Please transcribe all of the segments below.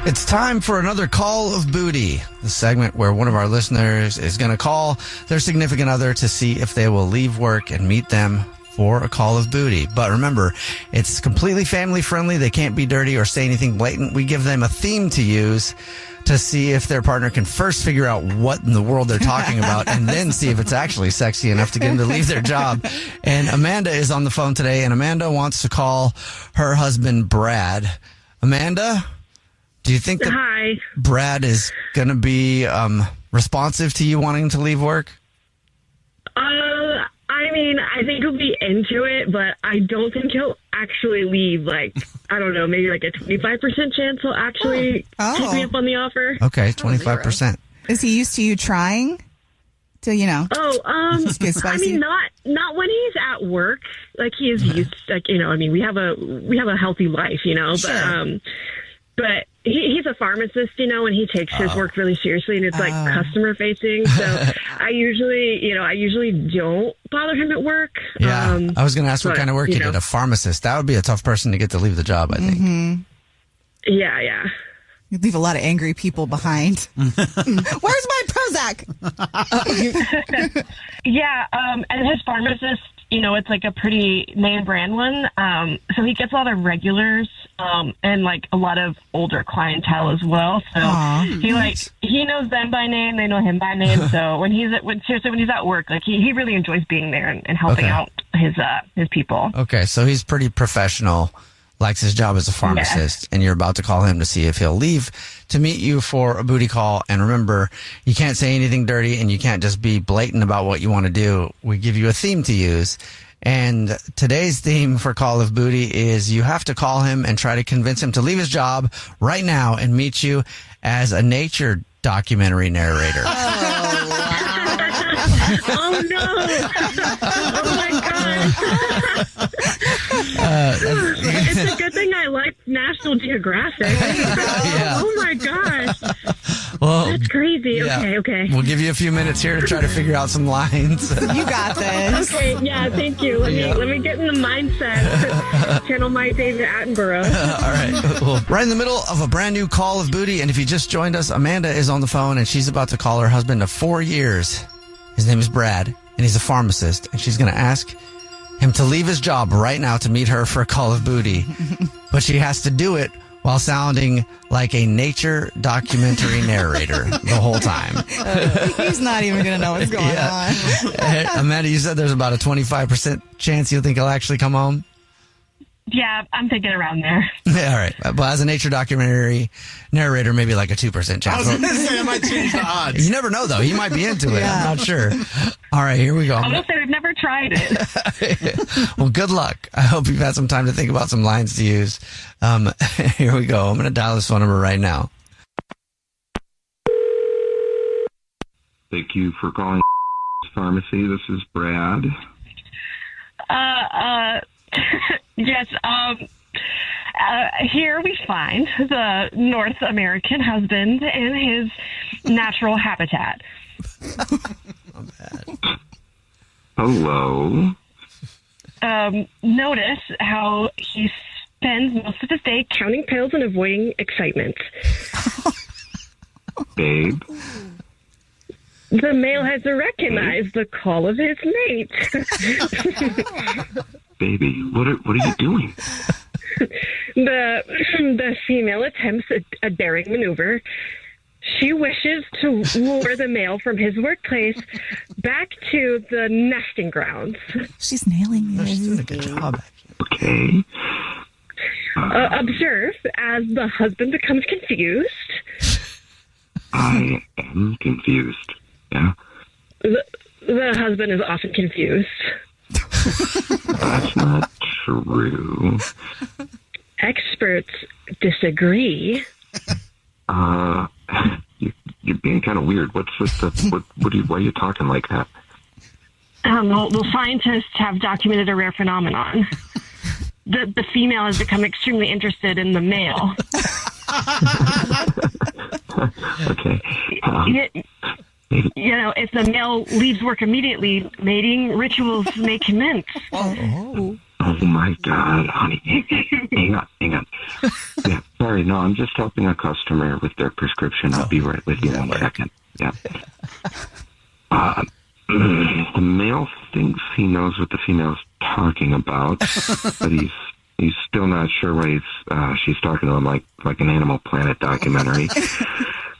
It's time for another Call of Booty, the segment where one of our listeners is going to call their significant other to see if they will leave work and meet them for a Call of Booty. But remember, it's completely family friendly. They can't be dirty or say anything blatant. We give them a theme to use to see if their partner can first figure out what in the world they're talking about and then see if it's actually sexy enough to get them to leave their job. And Amanda is on the phone today, and Amanda wants to call her husband, Brad. Amanda? Do you think that Brad is going to be responsive to you wanting to leave work? I mean, I think he'll be into it, but I don't think he'll actually leave. Like, I don't know, maybe like a 25% chance he'll actually take me up on the offer. Okay, 25%. Is he used to you trying to, I mean, not when he's at work. Like, he is used, like, I mean, we have a healthy life, but he's a pharmacist, and he takes his work really seriously, and it's like customer facing. So I usually don't bother him at work. Yeah, I was going to ask what kind of work he did. A pharmacist. That would be a tough person to get to leave the job, I think. Mm-hmm. Yeah. You'd leave a lot of angry people behind. Where's my Prozac? Yeah, and his pharmacist, it's like a pretty name brand one. So he gets a lot of regulars and like a lot of older clientele as well. So he knows them by name, they know him by name. So when he's at work, like he really enjoys being there and helping out his people. Okay, so he's pretty professional. Likes his job as a pharmacist, and you're about to call him to see if he'll leave to meet you for a booty call. And remember, you can't say anything dirty, and you can't just be blatant about what you want to do. We give you a theme to use, and today's theme for Call of Booty is you have to call him and try to convince him to leave his job right now and meet you as a nature documentary narrator. Oh, no. Oh, my God. It's a good thing I like National Geographic. Oh, my gosh. Well, that's crazy. Yeah. Okay. We'll give you a few minutes here to try to figure out some lines. You got this. Okay, yeah, thank you. Let me get in the mindset. Channel my David Attenborough. All right. Well, right in the middle of a brand new Call of Booty, and if you just joined us, Amanda is on the phone, and she's about to call her husband of 4 years. His name is Brad, and he's a pharmacist, and she's going to ask him to leave his job right now to meet her for a Call of Booty. But she has to do it while sounding like a nature documentary narrator the whole time. He's not even going to know what's going on. Amanda, you said there's about a 25% chance you think he'll actually come home? Yeah, I'm thinking around there. Yeah, all right. But as a nature documentary narrator, maybe like a 2% chance. I was going to say, I might change the odds. You never know, though. He might be into it. Yeah. I'm not sure. All right, here we go. I'm going to say we've never tried it. Well, good luck. I hope you've had some time to think about some lines to use. Here we go. I'm going to dial this phone number right now. Thank you for calling Pharmacy. This is Brad. Yes, here we find the North American husband in his natural habitat. Not bad. Hello. Notice how he spends most of his day counting pills and avoiding excitement. Babe. The male has recognized the call of his mate. Baby, what are you doing? The female attempts a daring maneuver. She wishes to lure the male from his workplace back to the nesting grounds. She's nailing it. She's doing a good job. Okay. Observe as the husband becomes confused. I am confused. Yeah. The husband is often confused. That's not true. Experts disagree. You're being kind of weird. What's with why are you talking like that? Well, scientists have documented a rare phenomenon. The female has become extremely interested in the male. Okay. If the male leaves work immediately, mating rituals may commence. Oh Oh my God, honey. Hang on. Yeah, sorry, no, I'm just helping a customer with their prescription. I'll be right with you in a second. Yeah. The male thinks he knows what the female's talking about, but he's still not sure why she's talking to him like an Animal Planet documentary.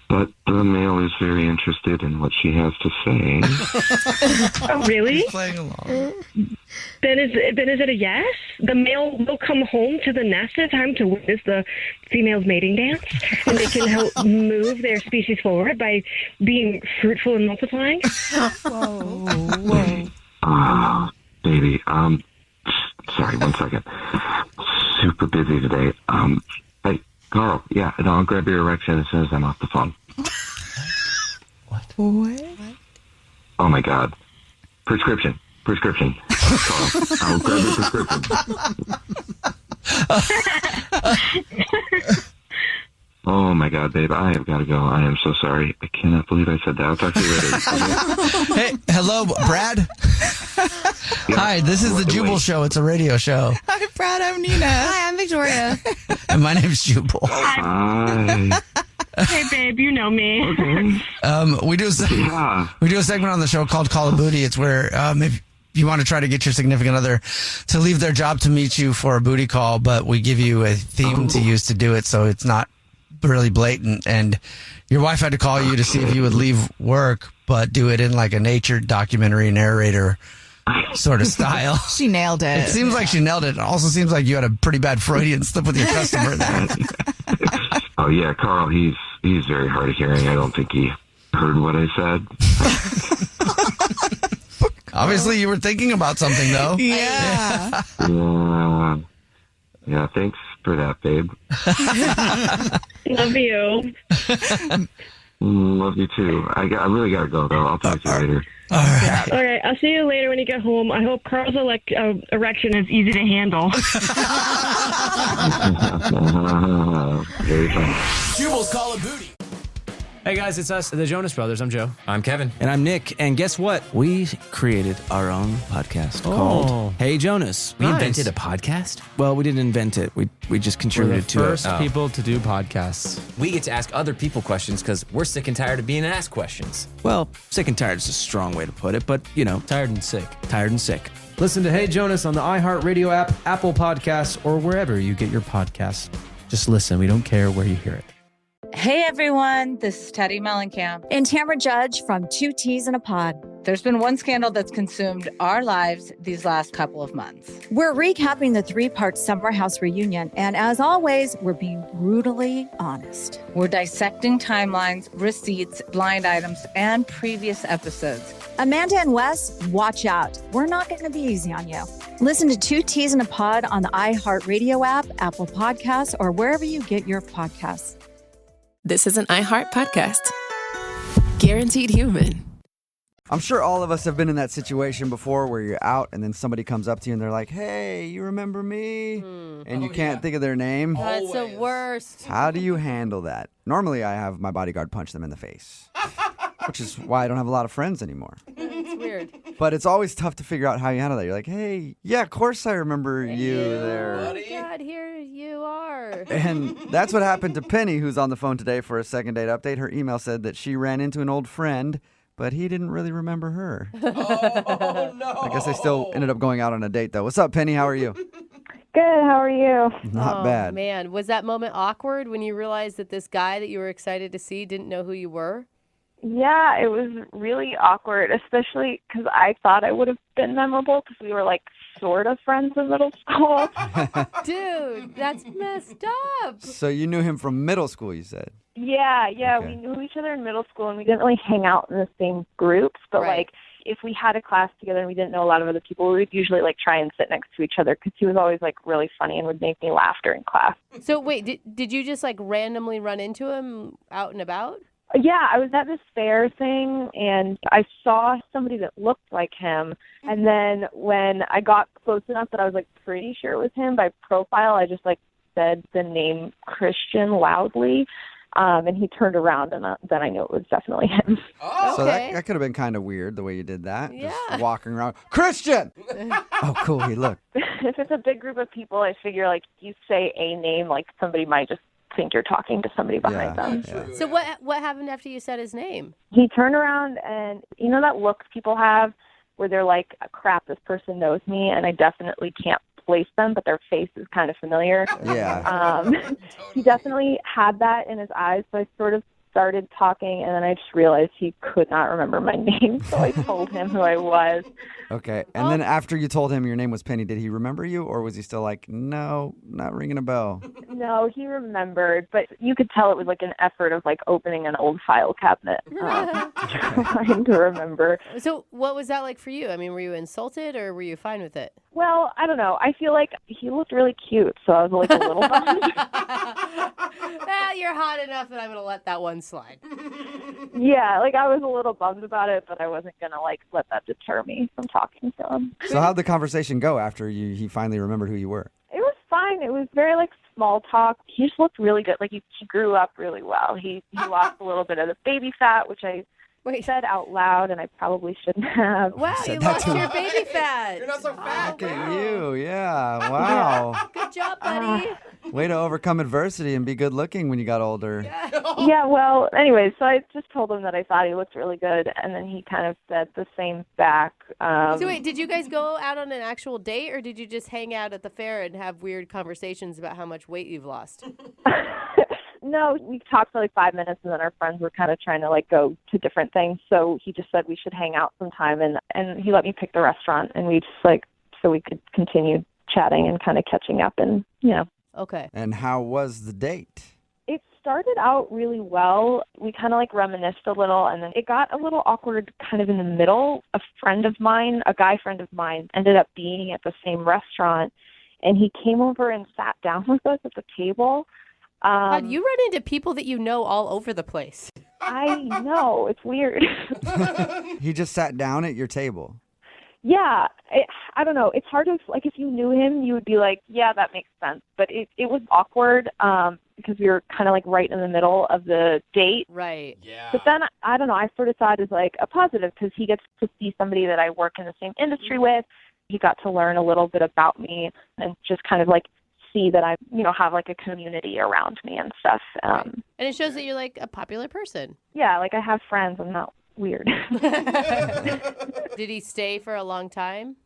But the male is very interested in what she has to say. Oh, really? He's playing along. Then is it a yes? The male will come home to the nest in time to witness the female's mating dance, and they can help move their species forward by being fruitful and multiplying. Whoa. Baby, sorry, 1 second. Super busy today. Hey, Carl, yeah, and I'll grab your erection as soon as I'm off the phone. What? Oh my God. Prescription. Carl, I'll grab your prescription. Oh my God, babe, I have got to go. I am so sorry. I cannot believe I said that. I'll talk to you later. Hey, hello, Brad. Yeah. Hi, this is the Jubal Show. It's a radio show. Hi, Brad. I'm Nina. Hi, I'm Victoria. And my name's Jubal. Hi. Hey, babe, you know me. Okay. We do Yeah. a segment on the show called Call of Booty. It's where if you want to try to get your significant other to leave their job to meet you for a booty call, but we give you a theme to use to do it, so it's not really blatant. And your wife had to call you to see if you would leave work, but do it in like a nature documentary narrator sort of style. She nailed it. It seems like she nailed it. It also seems like you had a pretty bad Freudian slip with your customer there. Oh yeah, Carl, he's very hard of hearing. I don't think he heard what I said. Obviously, you were thinking about something, though. Yeah. Yeah, thanks for that, babe. Love you. Love you too. I really gotta go though. I'll talk to you later. All right. All right, I'll see you later when you get home. I hope Carl's erection is easy to handle. Very funny. Jubal's Call of Booty. Hey guys, it's us, the Jonas Brothers. I'm Joe. I'm Kevin. And I'm Nick. And guess what? We created our own podcast called Hey Jonas. We invented a podcast? Well, we didn't invent it. We just contributed to it. First people to do podcasts. We get to ask other people questions because we're sick and tired of being asked questions. Well, sick and tired is a strong way to put it, but, you know. Tired and sick. Tired and sick. Listen to Hey Jonas on the iHeartRadio app, Apple Podcasts, or wherever you get your podcasts. Just listen. We don't care where you hear it. Hey everyone, this is Teddy Mellencamp And Tamara Judge from Two Teas in a Pod. There's been one scandal that's consumed our lives these last couple of months. We're recapping the 3-part Summer House reunion. And as always, we're being brutally honest. We're dissecting timelines, receipts, blind items, and previous episodes. Amanda and Wes, watch out. We're not going to be easy on you. Listen to Two Teas in a Pod on the iHeartRadio app, Apple Podcasts, or wherever you get your podcasts. This is an iHeart podcast. Guaranteed human. I'm sure all of us have been in that situation before where you're out and then somebody comes up to you and they're like, hey, you remember me? And you can't think of their name. That's the worst. How do you handle that? Normally, I have my bodyguard punch them in the face, which is why I don't have a lot of friends anymore. It's weird. But it's always tough to figure out how you handle that. You're like, hey, yeah, of course I remember you there. Oh, God, here you are. And that's what happened to Penny, who's on the phone today for a second date update. Her email said that she ran into an old friend, but he didn't really remember her. Oh, no. I guess they still ended up going out on a date, though. What's up, Penny? How are you? Good. How are you? Not bad. Oh, man. Was that moment awkward when you realized that this guy that you were excited to see didn't know who you were? Yeah, it was really awkward, especially because I thought I would have been memorable because we were like sort of friends in middle school. Dude, that's messed up. So you knew him from middle school, you said? Yeah, Okay. We knew each other in middle school and we didn't really hang out in the same groups, but like if we had a class together and we didn't know a lot of other people, we would usually like try and sit next to each other because he was always like really funny and would make me laugh during class. So wait, did you just like randomly run into him out and about? Yeah, I was at this fair thing, and I saw somebody that looked like him. And then when I got close enough that I was, like, pretty sure it was him by profile, I just, like, said the name Christian loudly. And he turned around, and then I knew it was definitely him. Oh, so that could have been kind of weird the way you did that. Yeah. Just walking around, Christian. Oh, cool. He looked. If it's a big group of people, I figure like you say a name, like somebody might just think you're talking to somebody behind them. So what happened after you said his name? He turned around, and you know that look people have where they're like, crap, this person knows me, and I definitely can't place them, but their face is kind of familiar. Yeah. He definitely had that in his eyes, so I sort of started talking, and then I just realized he could not remember my name, so I told him who I was. Okay. And then after you told him your name was Penny, did he remember you, or was he still like, no, not ringing a bell? No, he remembered, but you could tell it was like an effort of like opening an old file cabinet, trying to remember. So what was that like for you? I mean, were you insulted or were you fine with it? Well, I don't know. I feel like he looked really cute, so I was like a little bummed. You're hot enough that I'm going to let that one slide. Yeah, like I was a little bummed about it, but I wasn't going to like let that deter me from talking to him. So how'd the conversation go after he finally remembered who you were? It was fine. It was very like small talk. He just looked really good. Like he grew up really well. He lost a little bit of the baby fat, which I said out loud, and I probably shouldn't have. Wow, you lost your baby fat. You're not so fat. Look at you. Yeah. Wow. Good job, buddy. Way to overcome adversity and be good looking when you got older. Yeah, well, anyways, so I just told him that I thought he looked really good, and then he kind of said the same back. So wait, did you guys go out on an actual date, or did you just hang out at the fair and have weird conversations about how much weight you've lost? No, we talked for like 5 minutes, and then our friends were kind of trying to like go to different things. So he just said we should hang out sometime, and he let me pick the restaurant, and we just like so we could continue chatting and kind of catching up, and Okay. And how was the date? It started out really well. We kind of like reminisced a little, and then it got a little awkward kind of in the middle. A friend of mine, a guy friend of mine, ended up being at the same restaurant, and he came over and sat down with us at the table. God, you run into people that you know all over the place. I know. It's weird. He just sat down at your table. Yeah. I don't know. It's hard to, like, if you knew him, you would be like, yeah, that makes sense. But it was awkward because we were kind of like right in the middle of the date. Right. Yeah. But then, I don't know, I sort of saw it as like a positive because he gets to see somebody that I work in the same industry with. He got to learn a little bit about me and just kind of like see that I, have like a community around me and stuff. And it shows that you're like a popular person. Yeah, like I have friends. I'm not weird. Did he stay for a long time?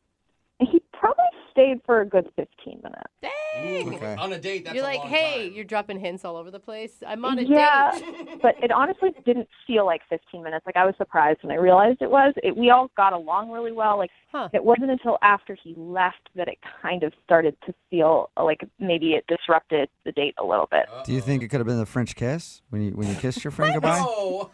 He probably stayed for a good 15 minutes. Dang! Okay. On a date, that's You're a like, long hey, time. you're dropping hints all over the place. I'm on a Yeah, date. but it honestly didn't feel like 15 minutes. Like I was surprised when I realized it was. We all got along really well. Like it wasn't until after he left that it kind of started to feel like maybe it disrupted the date a little bit. Do you think it could have been the French kiss when you kissed your friend goodbye? No,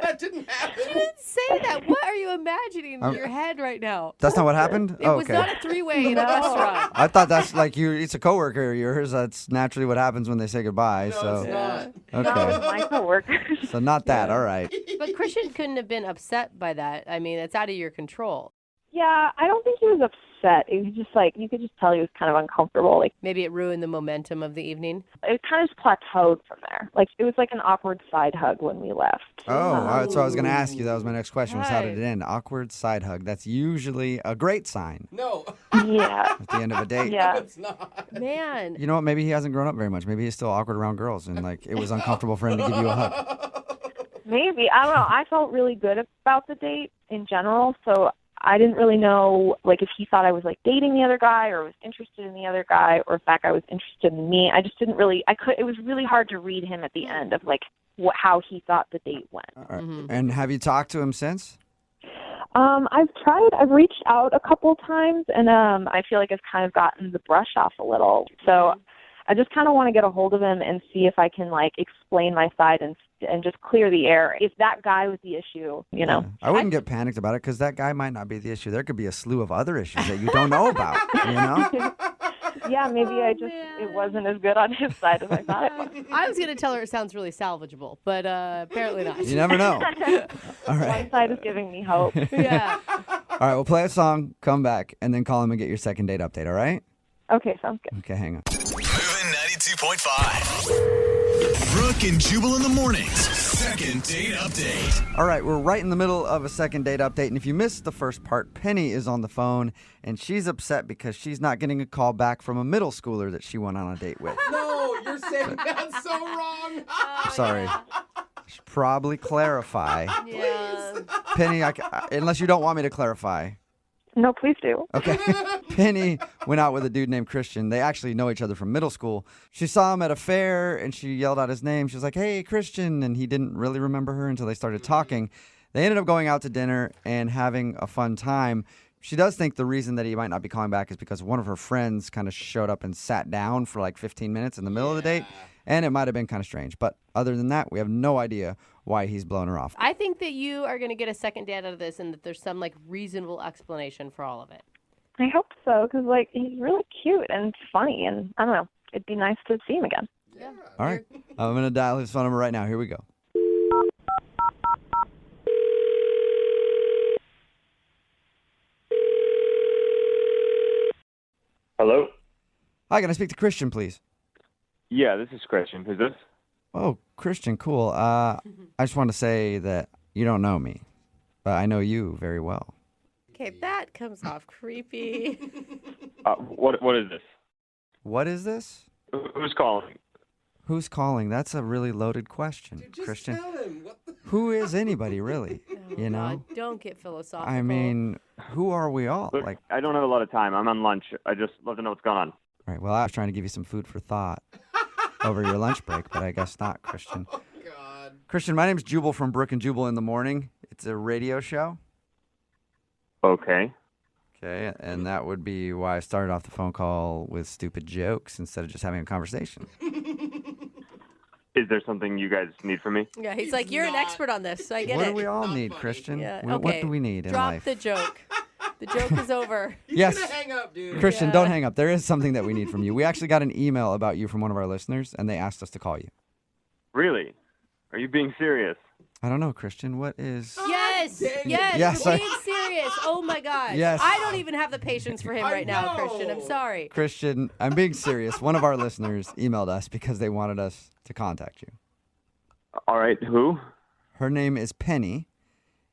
that didn't happen. You didn't say that. What are you imagining in your head right now? That's not what happened? It was not a three-way in a restaurant. I thought that's like it's a coworker of yours. That's naturally what happens when they say goodbye. No, so it's not. okay. No, it was my coworker. So not that. All right. But Christian couldn't have been upset by that. I mean, it's out of your control. Yeah, I don't think he was upset. It was just like, you could just tell he was kind of uncomfortable. Like Maybe it ruined the momentum of the evening. it kind of just plateaued from there. Like it was like an awkward side hug when we left. Oh, that's what I was going to ask you. That was my next question. Was how did Right. it end? Awkward side hug. That's usually a great sign No. Yeah. at the end of a date. Yeah. It's not. Man. You know what? Maybe he hasn't grown up very much. Maybe he's still awkward around girls, and like it was uncomfortable for him to give you a hug. Maybe. I don't know. I felt really good about the date in general, so I didn't really know like if he thought I was like dating the other guy or was interested in the other guy or if that guy was interested in me. I just didn't really it was really hard to read him at the end of like how he thought the date went. All right. And have you talked to him since? I've reached out a couple times, and I feel like I've kind of gotten the brush off a little. So I just kind of want to get a hold of him and see if I can like explain my side and just clear the air. If that guy was the issue, I wouldn't get panicked about it because that guy might not be the issue. There could be a slew of other issues that you don't know about, Yeah, maybe it wasn't as good on his side as I thought it was. I was going to tell her it sounds really salvageable, but apparently not. You never know. All right. One side is giving me hope. Yeah. All right, we'll play a song, come back, and then call him and get your second date update, all right? Okay, sounds good. Okay, hang on. Moving 92.5. Brooke and Jubal in the mornings. Second date update. All right, we're right in the middle of a second date update. And if you missed the first part, Penny is on the phone, and she's upset because she's not getting a call back from a middle schooler that she went on a date with. No, you're saying that's so wrong. I'm sorry. Should probably clarify. Yeah. Penny, unless you don't want me to clarify. No, please do. Okay. Penny went out with a dude named Christian. They actually know each other from middle school. She saw him at a fair, and she yelled out his name. She was like, "Hey, Christian," and he didn't really remember her until they started talking. They ended up going out to dinner and having a fun time. She does think the reason that he might not be calling back is because one of her friends kind of showed up and sat down for like 15 minutes in the middle of the date, and it might have been kind of strange. But other than that, we have no idea why he's blown her off. I think that you are going to get a second date out of this and that there's some like reasonable explanation for all of it. I hope so, because like he's really cute and funny, and I don't know, it'd be nice to see him again. Yeah. All right. I'm going to dial his phone number right now. Here we go. Hello? Hi, can I speak to Christian, please? Yeah, this is Christian. Who's this? Oh, Christian, cool. I just want to say that you don't know me, but I know you very well. Okay, that comes off creepy. What is this? What is this? Who's calling? Who's calling? That's a really loaded question, Just Christian. tell him. What the... Who is anybody, really? You know? God, don't get philosophical. I mean, who are we all? Look, Like, I don't have a lot of time. I'm on lunch. I just love to know what's going on. right, well, I was trying to give you some food for thought over your lunch break, but I guess not, Christian. Oh, God. Christian, my name's Jubal from Brooke and Jubal in the morning. It's a radio show. Okay. Okay, and that would be why I started off the phone call with stupid jokes instead of just having a conversation. Is there something you guys need from me? Yeah, he's like, you're an expert on this, so I get What it. do we all need, Christian? Yeah, What okay. do we need in Drop life? the joke. The joke is over. He's Yes. gonna hang up, dude. Christian, Yeah. don't hang up. There is something that we need from you. We actually got an email about you from one of our listeners, and they asked us to call you. Really? Are you being serious? I don't know, Christian. What is... Yes, yes, Yes, you're I- being serious. Oh my gosh. Yes. I don't even have the patience for him I right now, know. Christian. I'm sorry. Christian, I'm being serious. One of our listeners emailed us because they wanted us to contact you. All right, who? Her name is Penny,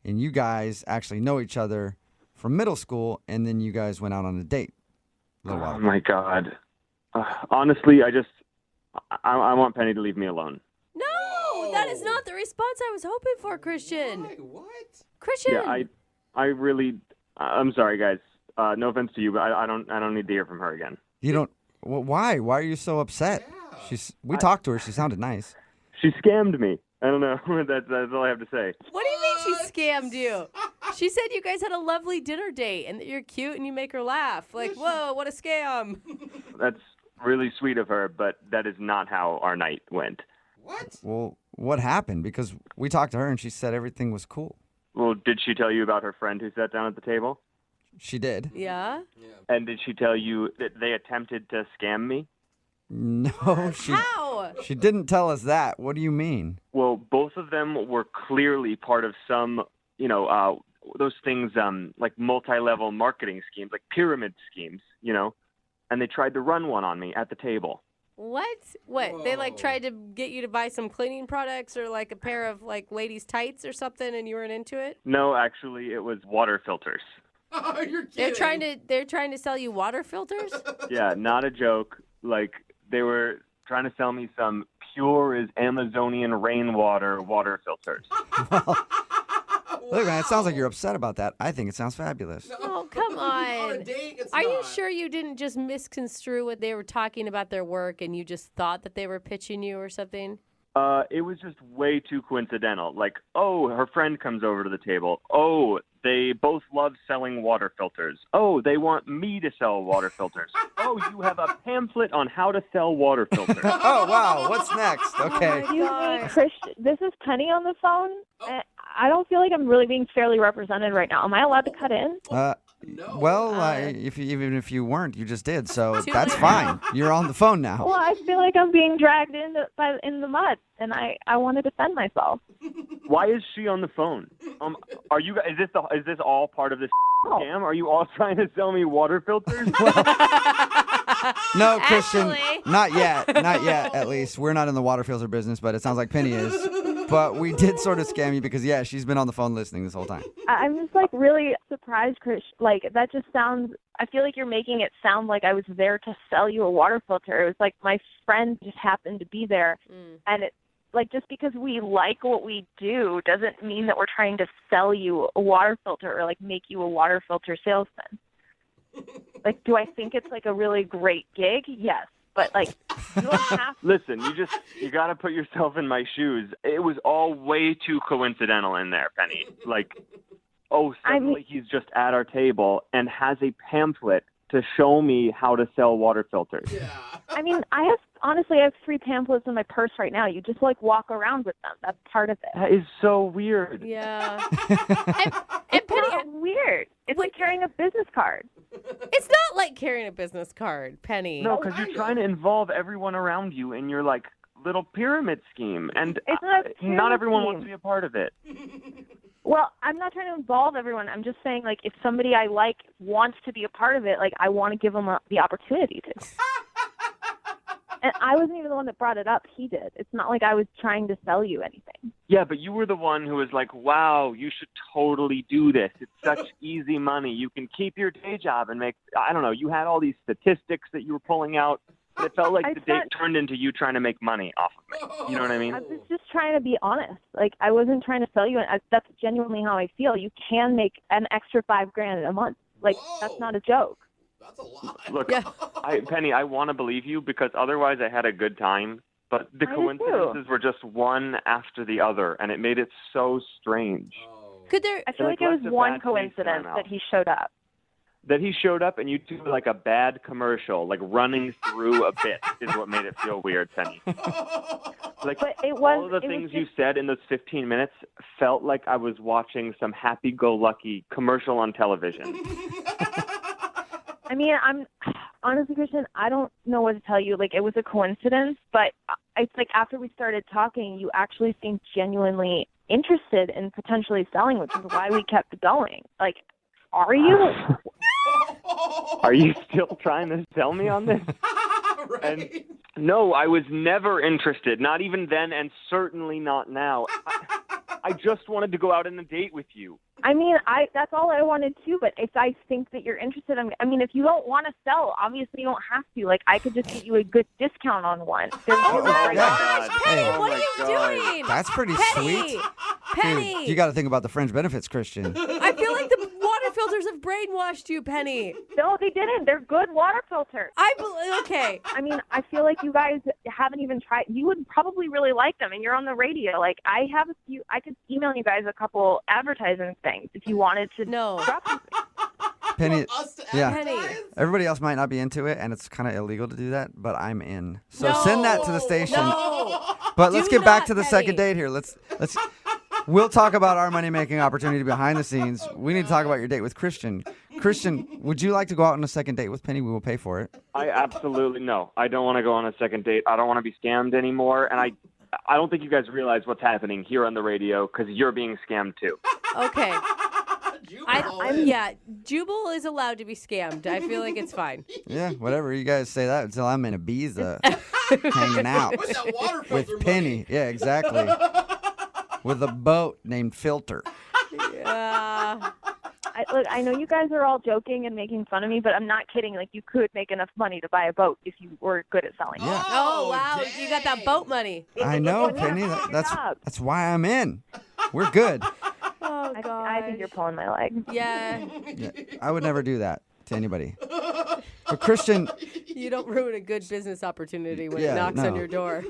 and you guys actually know each other from middle school, and then you guys went out on a date a little while Oh, ago. my God. Honestly, I want Penny to leave me alone. No, that is not the response I was hoping for, Christian. Why? What? Christian. Yeah, I really... I'm sorry, guys. No offense to you, but I don't need to hear from her again. You don't... Well, why? Why are you so upset? We talked to her. She sounded nice. She scammed me. I don't know. That's all I have to say. What do you mean she scammed you? She said you guys had a lovely dinner date and that you're cute and you make her laugh. Like, whoa, what a scam. That's really sweet of her, but that is not how our night went. What? Well, what happened? Because we talked to her, and she said everything was cool. Well, did she tell you about her friend who sat down at the table? She did. Yeah? And did she tell you that they attempted to scam me? No, How? she didn't tell us that. What do you mean? Well, both of them were clearly part of some, those things like multi-level marketing schemes, like pyramid schemes, and they tried to run one on me at the table. What? What? They like tried to get you to buy some cleaning products or like a pair of like ladies' tights or something and you weren't into it? No, actually, it was water filters. Oh, you're kidding. They're trying to sell you water filters? Yeah, not a joke. Like, they were trying to sell me some pure as Amazonian rainwater water filters. Look, man, it sounds like you're upset about that. I think it sounds fabulous. Oh, come on. On a date, it's Are you not. sure you didn't just misconstrue what they were talking about their work and you just thought that they were pitching you or something? It was just way too coincidental. Like, oh, her friend comes over to the table. Oh, they both love selling water filters. Oh, they want me to sell water filters. Oh, you have a pamphlet on how to sell water filters. Oh, wow. What's next? Okay. Excuse me, Christian. This is Penny on the phone. I don't feel like I'm really being fairly represented right now. Am I allowed to cut in? Well, even if you weren't, you just did, so Too that's late fine. You're on the phone now. Well, I feel like I'm being dragged in the mud, and I want to defend myself. Why is she on the phone? Are you? Is this all part of this scam? Are you all trying to sell me water filters? No, Christian, Actually. not yet. Not yet, at least. We're not in the water filter business, but it sounds like Penny is. But we did sort of scam you because, yeah, she's been on the phone listening this whole time. I'm just like really surprised, Chris. Like that just sounds. I feel like you're making it sound like I was there to sell you a water filter. It was like my friend just happened to be there, and it like just because we like what we do doesn't mean that we're trying to sell you a water filter or like make you a water filter salesman. Like, do I think it's like a really great gig? Yes. But like, you don't have to. Listen, you got to put yourself in my shoes. It was all way too coincidental in there, Penny. Like, suddenly he's just at our table and has a pamphlet to show me how to sell water filters. Yeah. I mean, I have 3 pamphlets in my purse right now. You just like walk around with them. That's part of it. That is so weird. Yeah. It's not weird. It's like carrying a business card. It's not like carrying a business card, Penny. No, because you're trying to involve everyone around you in your like little pyramid scheme, and It's not a pyramid not everyone scheme. wants to be a part of it. Well, I'm not trying to involve everyone. I'm just saying, like, if somebody I like wants to be a part of it, like, I want to give them the opportunity to. And I wasn't even the one that brought it up. He did. It's not like I was trying to sell you anything. Yeah, but you were the one who was like, wow, you should totally do this. It's such easy money. You can keep your day job and make, I don't know, you had all these statistics that you were pulling out. And it felt like the date turned into you trying to make money off of me. You know what I mean? I was just trying to be honest. Like, I wasn't trying to sell you. And that's genuinely how I feel. You can make an extra $5,000 a month. Like, that's not a joke. That's a lot. Look, Penny, I want to believe you because otherwise I had a good time. But the I did coincidences were just one after the other, and it made it so strange. Could there? I feel like it was one coincidence that he showed up. That he showed up and you do like a bad commercial, like running through a bit is what made it feel weird, Penny. Like all of the things you said in those 15 minutes felt like I was watching some happy-go-lucky commercial on television. I mean, honestly, Christian, I don't know what to tell you. Like, it was a coincidence, but it's like after we started talking, you actually seemed genuinely interested in potentially selling, which is why we kept going. Like, are you? Are you still trying to sell me on this? Right. And no, I was never interested. Not even then, and certainly not now. I just wanted to go out on a date with you. I mean, that's all I wanted to, but if I think that you're interested, I mean, if you don't want to sell, obviously you don't have to. Like, I could just get you a good discount on one. Oh my gosh, Penny, Oh what my are you doing? That's pretty Penny, sweet. Penny. Dude, you got to think about the fringe benefits, Christian. I feel like the water filters have brainwashed you, Penny. No, they didn't. They're good water filters. Okay. I mean, I feel like you guys haven't even tried. You would probably really like them, and you're on the radio. Like, I have a few. I could email you guys a couple advertising things if you wanted to. No. Penny, yeah. Penny. Everybody else might not be into it, and it's kind of illegal to do that, but I'm in. So send that to the station. No. But let's Do get back not, to the Penny. second date here. Let's. We'll talk about our money-making opportunity behind the scenes. We need to talk about your date with Christian. Christian, would you like to go out on a second date with Penny? We will pay for it. I absolutely no. I don't want to go on a second date. I don't want to be scammed anymore, and I don't think you guys realize what's happening here on the radio because you're being scammed too. Okay. Jubal is allowed to be scammed. I feel like it's fine. Yeah, whatever. You guys say that until I'm in Ibiza hanging out With that water with filter Penny. money. Yeah, exactly. With a boat named Filter. Yeah. Look, I know you guys are all joking and making fun of me, but I'm not kidding. Like, you could make enough money to buy a boat if you were good at selling. Yeah. Oh, wow. You got that boat money. I know, Penny. That's why I'm in. We're good. Oh, God. I think you're pulling my leg. Yeah. Yeah, I would never do that to anybody. But Christian, You don't ruin a good business opportunity when Yeah, it knocks no. on your door.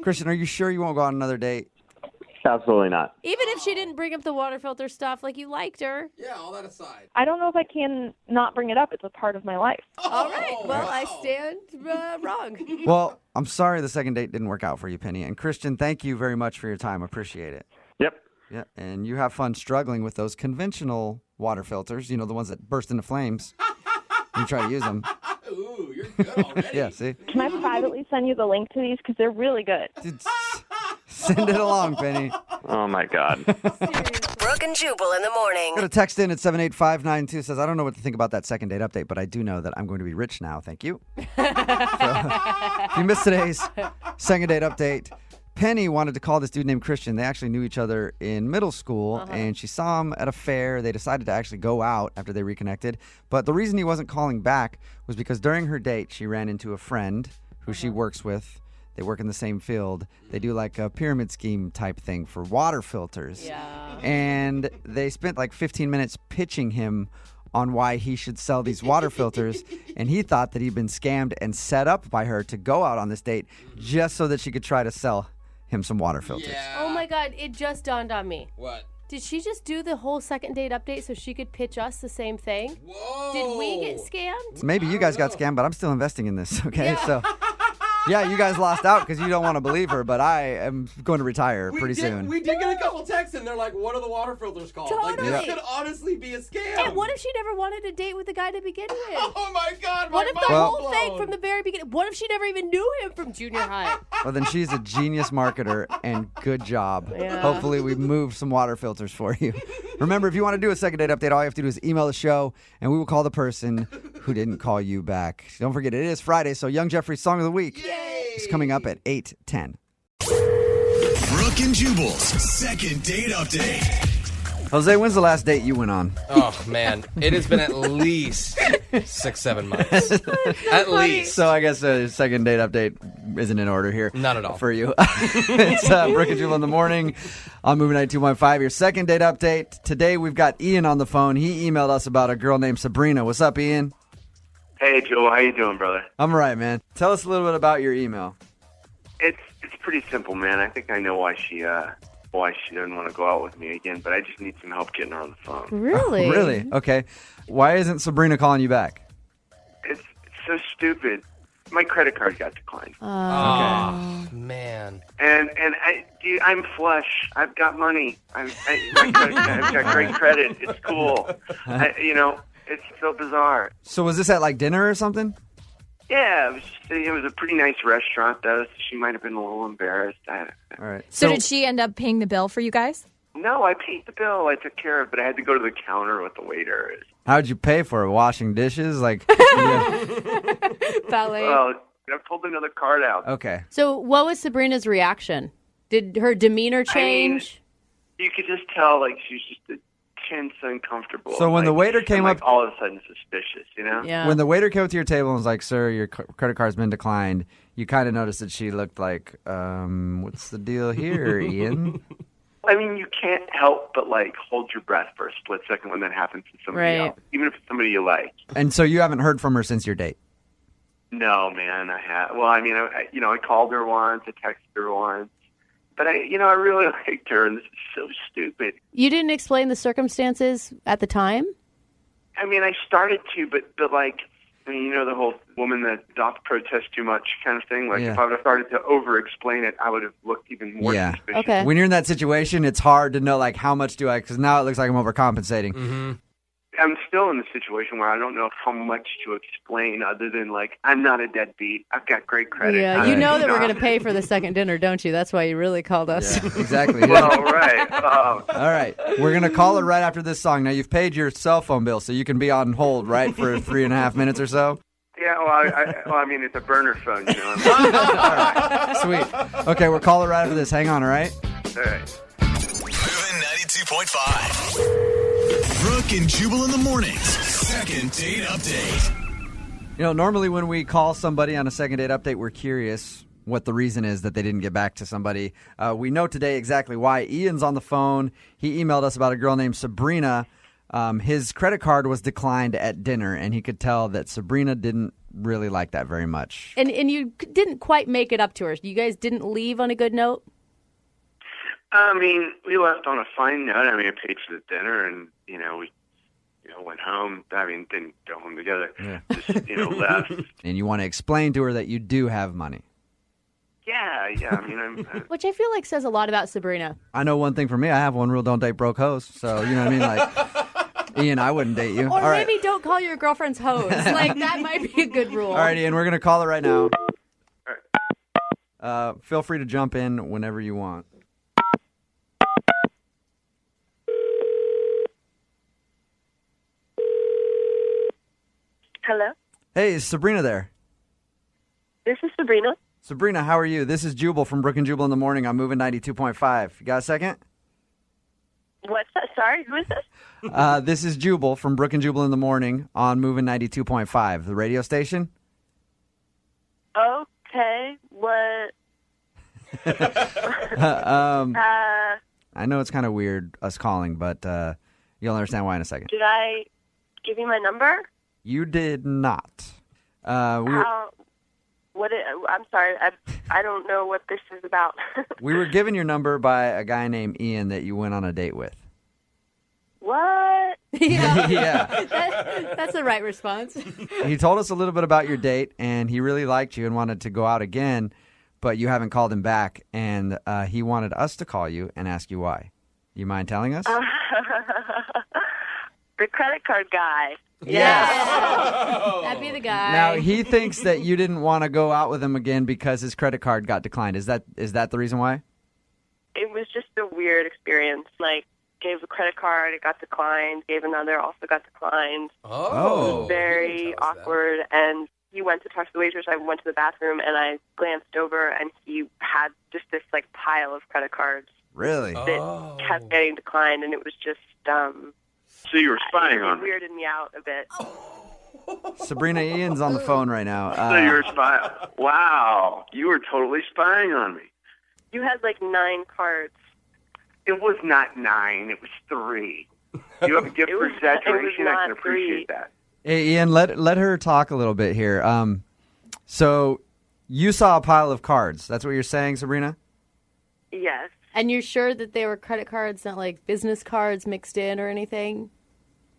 Christian, are you sure you won't go on another date? Absolutely not. Even if she didn't bring up the water filter stuff, like you liked her. Yeah, all that aside. I don't know if I can not bring it up. It's a part of my life. All right. Well, wow. I stand wrong. Well, I'm sorry the second date didn't work out for you, Penny. And Christian, thank you very much for your time. Appreciate it. Yep. Yeah, and you have fun struggling with those conventional water filters, the ones that burst into flames. You try to use them. Ooh, you're good already. Yeah, see? Can I privately send you the link to these? Because they're really good. Dude, send it along, Penny. Oh, my God. Brooke and Jubal in the morning. Got a text in at 78592 says, I don't know what to think about that second date update, but I do know that I'm going to be rich now. Thank you. So, if you missed today's second date update, Penny wanted to call this dude named Christian. They actually knew each other in middle school, and she saw him at a fair. They decided to actually go out after they reconnected. But the reason he wasn't calling back was because during her date, she ran into a friend who she works with. They work in the same field. They do like a pyramid scheme type thing for water filters. Yeah. And they spent like 15 minutes pitching him on why he should sell these water filters, and he thought that he'd been scammed and set up by her to go out on this date just so that she could try to sell him some water filters. Oh my God, it just dawned on me. What? Did she just do the whole second date update so she could pitch us the same thing? Whoa. Did we get scammed? Maybe you guys got scammed, but I'm still investing in this, okay? So, yeah, you guys lost out because you don't want to believe her, but I am going to retire pretty soon. We did get a couple texts, and they're like, what are the water filters called? Like, Totally. this could honestly be a scam. And what if she never wanted to date with the guy to begin with? Oh, my God. What if the Well- whole thing from the very beginning? What if she never even knew him from junior high? Well, then she's a genius marketer, and good job. Yeah. Hopefully we moved some water filters for you. Remember, if you want to do a second date update, all you have to do is email the show, and we will call the person who didn't call you back. Don't forget, it is Friday, so Young Jeffrey's Song of the Week is coming up at 8:10. Brooke and Jubal's second date update. Jose, when's the last date you went on? Oh, man. It has been at least 6-7 months. At least. So I guess a second date update isn't in order here. Not at all. For you. It's Brooke and Jubal in the morning on Movie 92.5. Your second date update. Today we've got Ian on the phone. He emailed us about a girl named Sabrina. What's up, Ian? Hey, Joe. How you doing, brother? I'm all right, man. Tell us a little bit about your email. It's pretty simple, man. I think I know why she doesn't want to go out with me again, but I just need some help getting her on the phone. Really? Really? Okay. Why isn't Sabrina calling you back? It's so stupid. My credit card got declined. Oh, man. And dude, I'm flush. I've got money. I've got great credit. It's cool. It's so bizarre. So was this at like dinner or something? Yeah, it was a pretty nice restaurant, though, so she might have been a little embarrassed. All right. So did she end up paying the bill for you guys? No, I paid the bill. I took care of it, but I had to go to the counter with the waiter. How'd you pay for it? Washing dishes? Like, Ballet. Well, I pulled another card out. Okay. So what was Sabrina's reaction? Did her demeanor change? You could just tell, like, she was just tense, uncomfortable. So when the waiter came up, up, all of a sudden suspicious, you know? Yeah. when the waiter came up to your table and was like, "Sir, your credit card's been declined," you kind of noticed that she looked like, "What's the deal here, Ian?" I mean, you can't help but, like, hold your breath for a split second when that happens to somebody Right. else, even if it's somebody you like. And so you haven't heard from her since your date. No, man, I have. Well, I mean, I called her once, I texted her once, but I really liked her, and this is so stupid. You didn't explain the circumstances at the time? I mean, I started to, but like, I mean, the whole woman that doth protest too much kind of thing. Like, Yeah. if I would have started to over-explain it, I would have looked even more suspicious. Okay. When you're in that situation, it's hard to know, like, how much do I, because now it looks like I'm overcompensating. Mm-hmm. I'm still in the situation where I don't know how much to explain other than, like, I'm not a deadbeat. I've got great credit. Yeah, you know that we're going to pay for the second dinner, don't you? That's why you really called us. Exactly. Yeah. Well, right. All right. We're going to call her right after this song. Now, you've paid your cell phone bill, so you can be on hold, right, for 3.5 minutes or so? Yeah, well, I mean, it's a burner phone, you know. All right. Sweet. Okay, we'll call her right after this. Hang on, all right? All right. Moving 92.5. Brooke and Jubal in the mornings. Second date update. Normally when we call somebody on a second date update, we're curious what the reason is that they didn't get back to somebody. We know today exactly why. Ian's on the phone. He emailed us about a girl named Sabrina. His credit card was declined at dinner, and he could tell that Sabrina didn't really like that very much. And you didn't quite make it up to her. You guys didn't leave on a good note? I mean, we left on a fine note. I mean, I paid for the dinner, and, we went home. I mean, didn't go home together. Yeah. Just, left. And you want to explain to her that you do have money. Yeah. I mean, Which I feel like says a lot about Sabrina. I know one thing for me. I have one rule: don't date broke hoes. So, you know what I mean? Like, Ian, I wouldn't date you. Or All right. maybe don't call your girlfriend's hoes. Like, that might be a good rule. All right, Ian, we're going to call her right now. Feel free to jump in whenever you want. Hello? Hey, is Sabrina there? This is Sabrina. Sabrina, how are you? This is Jubal from Brooke and Jubal in the Morning. I'm moving 92.5. You got a second? What's that? Sorry, who is this? This is Jubal from Brooke and Jubal in the Morning on moving 92.5, the radio station. Okay, what? I know it's kind of weird us calling, but you'll understand why in a second. Did I give you my number? You did not. I'm sorry, I don't know what this is about. We were given your number by a guy named Ian that you went on a date with. What? Yeah. That's the right response. He told us a little bit about your date, and he really liked you and wanted to go out again, but you haven't called him back, and he wanted us to call you and ask you why. You mind telling us? The credit card guy. Yeah. That'd be the guy. Now, he thinks that you didn't want to go out with him again because his credit card got declined. Is that the reason why? It was just a weird experience. Like, gave a credit card, it got declined. Gave another, also got declined. Oh. It was very awkward. And he went to talk to the waitress. I went to the bathroom, and I glanced over, and he had just this, like, pile of credit cards. Really? That kept getting declined, and it was just, So you were spying on it me. weirded me out a bit. Sabrina, Ian's on the phone right now. So you were spying. Wow. You were totally spying on me. You had, like, 9 cards. It was not 9. It was 3. You have a gift for exaggeration. I can appreciate that. Hey, Ian, let her talk a little bit here. So you saw a pile of cards. That's what you're saying, Sabrina? Yes. And you're sure that they were credit cards, not like business cards mixed in or anything?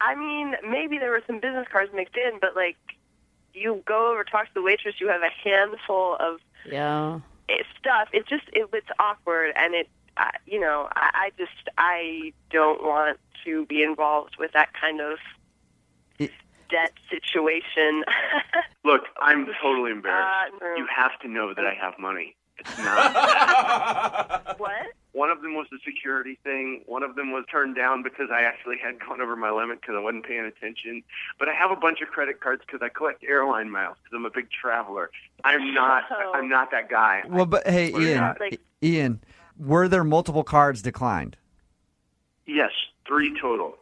I mean, maybe there were some business cards mixed in, but, like, you go over, talk to the waitress, you have a handful of stuff. It's awkward, and I don't want to be involved with that kind of debt situation. Look, I'm totally embarrassed. You have to know that I have money. It's not. What? One of them was the security thing. One of them was turned down because I actually had gone over my limit because I wasn't paying attention. But I have a bunch of credit cards because I collect airline miles because I'm a big traveler. I'm not that guy. Well, but hey, Ian, were there multiple cards declined? Yes, 3 total.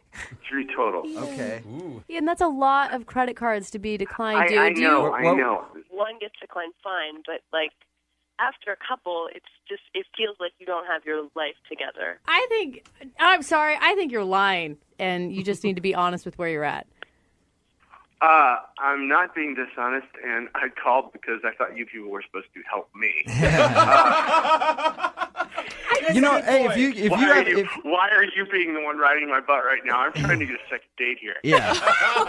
3 total. Okay. Yeah, and that's a lot of credit cards to be declined, dude. I know. One gets declined fine, but, like, after a couple, it feels like you don't have your life together. I'm sorry, I think you're lying, and you just need to be honest with where you're at. I'm not being dishonest, and I called because I thought you people were supposed to help me. Why are you being the one riding my butt right now? I'm trying to get a second date here. Yeah.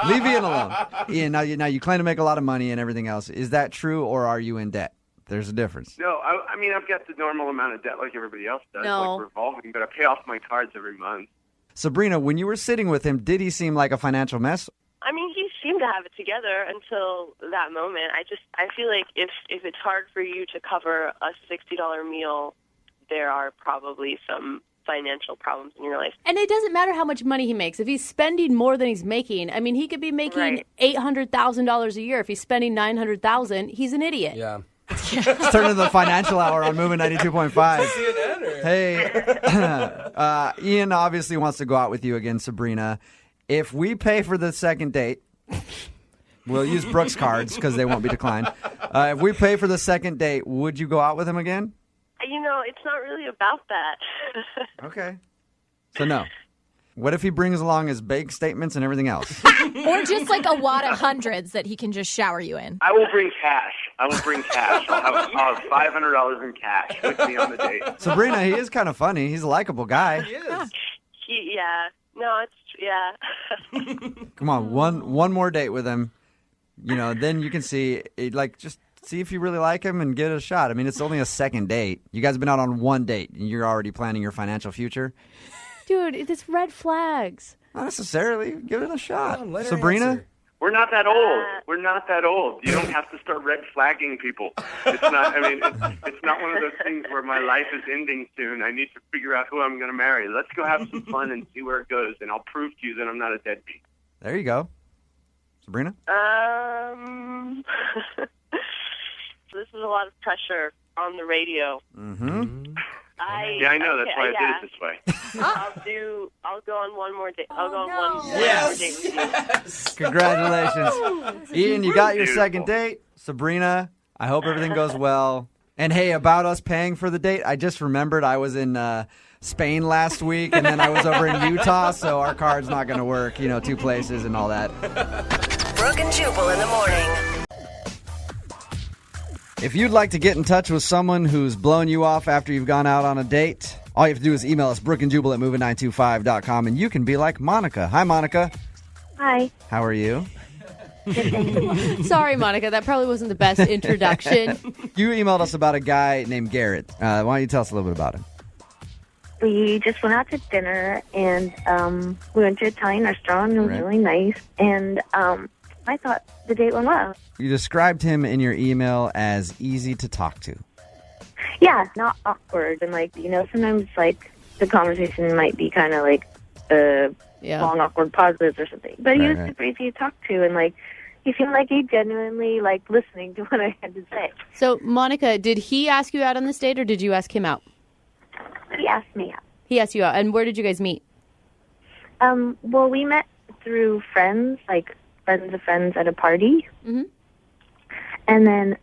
Leave Ian alone. Ian, now you claim to make a lot of money and everything else. Is that true, or are you in debt? There's a difference. No, I mean, I've got the normal amount of debt like everybody else does, like revolving, but I pay off my cards every month. Sabrina, when you were sitting with him, did he seem like a financial mess? I mean, he seemed to have it together until that moment. I feel like if it's hard for you to cover a $60 meal, there are probably some financial problems in your life. And it doesn't matter how much money he makes. If he's spending more than he's making, I mean, he could be making $800,000 a year. If he's spending $900,000, he's an idiot. Yeah. Let's turn to the financial hour on Moving 92.5. Hey, Ian obviously wants to go out with you again, Sabrina. If we pay for the second date, we'll use Brooke's cards because they won't be declined. If we pay for the second date, would you go out with him again? You know, it's not really about that. Okay. So no. What if he brings along his bank statements and everything else? Or just like a wad of hundreds that he can just shower you in. I will bring cash. I'll have $500 in cash with me on the date. Sabrina, he is kind of funny. He's a likable guy. He is. Come on, one more date with him. You know, then you can see, just see if you really like him and give it a shot. I mean, it's only a second date. You guys have been out on one date, and you're already planning your financial future. Dude, it's red flags. Not necessarily. Give it a shot. Come on, Sabrina? We're not that old. We're not that old. You don't have to start red flagging people. It's not. I mean, it's not one of those things where my life is ending soon. I need to figure out who I'm going to marry. Let's go have some fun and see where it goes, and I'll prove to you that I'm not a deadbeat. There you go. Sabrina? This is a lot of pressure on the radio. Mm-hmm. I know. That's why I did it this way. I'll go on one more date. I'll go on one more date with you. Congratulations. Ian, you got your second date. Sabrina, I hope everything goes well. And hey, about us paying for the date, I just remembered I was in Spain last week, and then I was over in Utah, so our card's not going to work, 2 places and all that. Brooke and Jubal in the morning. If you'd like to get in touch with someone who's blown you off after you've gone out on a date, all you have to do is email us, brookeandjubal@moving925.com, and you can be like Monica. Hi, Monica. Hi. How are you? Sorry, Monica. That probably wasn't the best introduction. You emailed us about a guy named Garrett. Why don't you tell us a little bit about him? We just went out to dinner, and we went to an Italian restaurant. It was really nice, and I thought the date went well. You described him in your email as easy to talk to. Yeah, not awkward, and sometimes the conversation might be kind of long awkward pauses or something. But he was super easy to talk to, and he seemed like he genuinely listening to what I had to say. So, Monica, did he ask you out on this date, or did you ask him out? He asked me out. He asked you out, and where did you guys meet? Well, we met through friends, friends of friends at a party. Mm-hmm. And then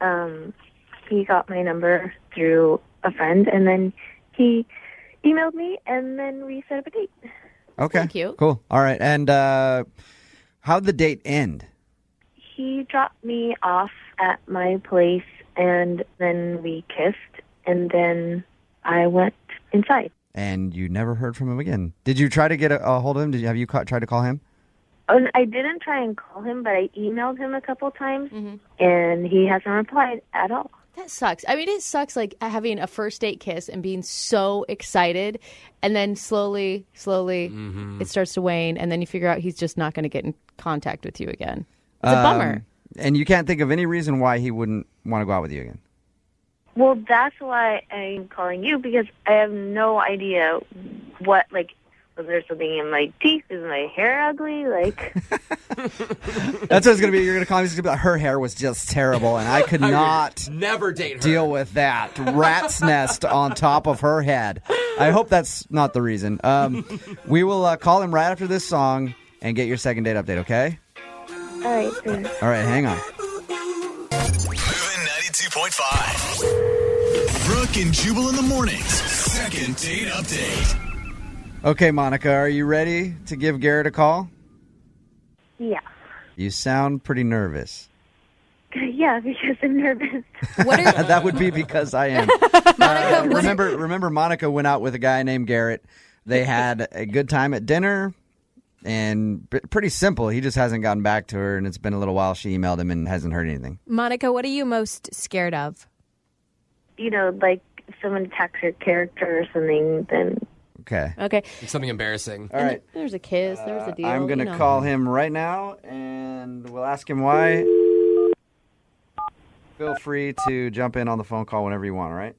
he got my number through a friend, and then he emailed me, and then we set up a date. Okay. Thank you. Cool. All right. And how'd the date end? He dropped me off at my place, and then we kissed, and then I went inside. And you never heard from him again. Did you try to get a hold of him? Have you tried to call him? Oh, I didn't try and call him, but I emailed him a couple times, and he hasn't replied at all. That sucks. I mean, it sucks having a first date kiss and being so excited, and then slowly, it starts to wane, and then you figure out he's just not going to get in contact with you again. It's a bummer. And you can't think of any reason why he wouldn't want to go out with you again. Well, that's why I'm calling you, because I have no idea what, was there something in my teeth? Is my hair ugly? That's what it's going to be. You're going to call me. It's going to be like, her hair was just terrible, and I could not never date her. Deal with that rat's nest on top of her head. I hope that's not the reason. We will call him right after this song and get your second date update, okay? All right. Thanks. All right, hang on. Moving 92.5. Brooke and Jubal in the mornings. Second date update. Okay, Monica, are you ready to give Garrett a call? Yeah. You sound pretty nervous. Yeah, because I'm nervous. That would be because I am. Remember, Monica went out with a guy named Garrett. They had a good time at dinner, and pretty simple. He just hasn't gotten back to her, and it's been a little while. She emailed him and hasn't heard anything. Monica, what are you most scared of? Someone attacks your character or something, then... Okay. It's something embarrassing. All right. There's a kiss. There's a deal. I'm going to call him right now, and we'll ask him why. Feel free to jump in on the phone call whenever you want, all right?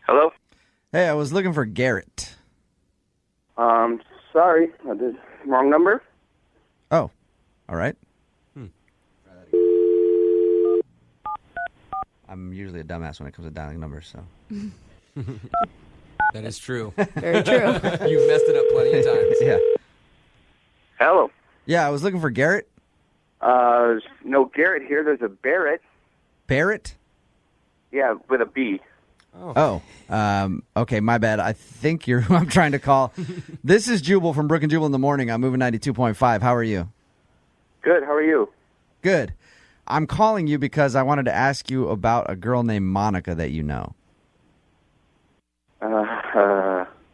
Hello? Hey, I was looking for Garrett. Sorry. I did wrong number. Oh, all right. I'm usually a dumbass when it comes to dialing numbers, so. That is true. Very true. You've messed it up plenty of times. Yeah. Hello. Yeah, I was looking for Garrett. No Garrett here. There's a Barrett. Barrett? Yeah, with a B. Oh. Okay, my bad. I think you're who I'm trying to call. This is Jubal from Brooke and Jubal in the morning. I'm moving 92.5. How are you? Good. How are you? Good. I'm calling you because I wanted to ask you about a girl named Monica that you know.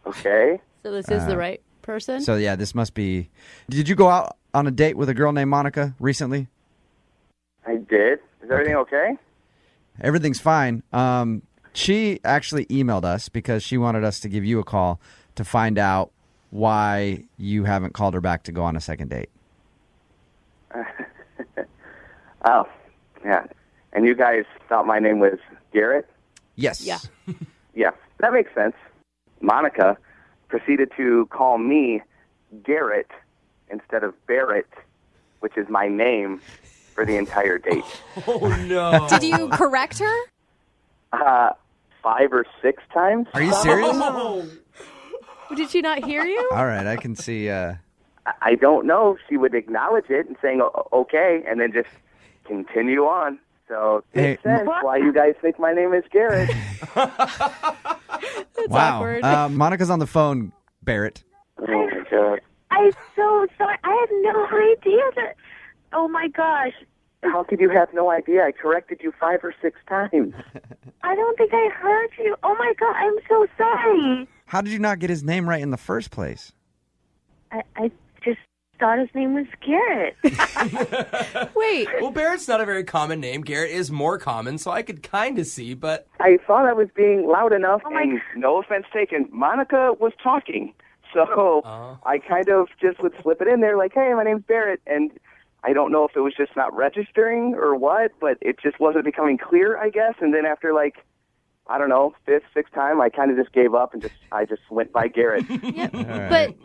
Okay. So this is the right person? So, yeah, this must be... Did you go out on a date with a girl named Monica recently? I did. Is everything okay? Everything's fine. She actually emailed us because she wanted us to give you a call to find out why you haven't called her back to go on a second date. Oh, yeah. And you guys thought my name was Garrett? Yes. Yeah. Yeah, that makes sense. Monica proceeded to call me Garrett instead of Barrett, which is my name, for the entire date. Oh, no. Did you correct her? 5 or 6 times. Are you serious? Did she not hear you? All right, I can see. I don't know. She would acknowledge it and saying, okay, and then just continue on. So it makes sense why you guys think my name is Garrett. Wow. Monica's on the phone, Barrett. Oh, my God. I'm so sorry. I had no idea that. Oh, my gosh. How could you have no idea? I corrected you 5 or 6 times. I don't think I heard you. Oh, my God. I'm so sorry. How did you not get his name right in the first place? I just thought his name was Garrett. Wait. Well, Barrett's not a very common name. Garrett is more common, so I could kind of see, but... I thought I was being loud enough, and no offense taken, Monica was talking. So I kind of just would slip it in there like, hey, my name's Barrett, and I don't know if it was just not registering or what, but it just wasn't becoming clear, I guess. And then after, like, I don't know, 5th, 6th time, I kind of just gave up and I just went by Garrett. Yep. Right.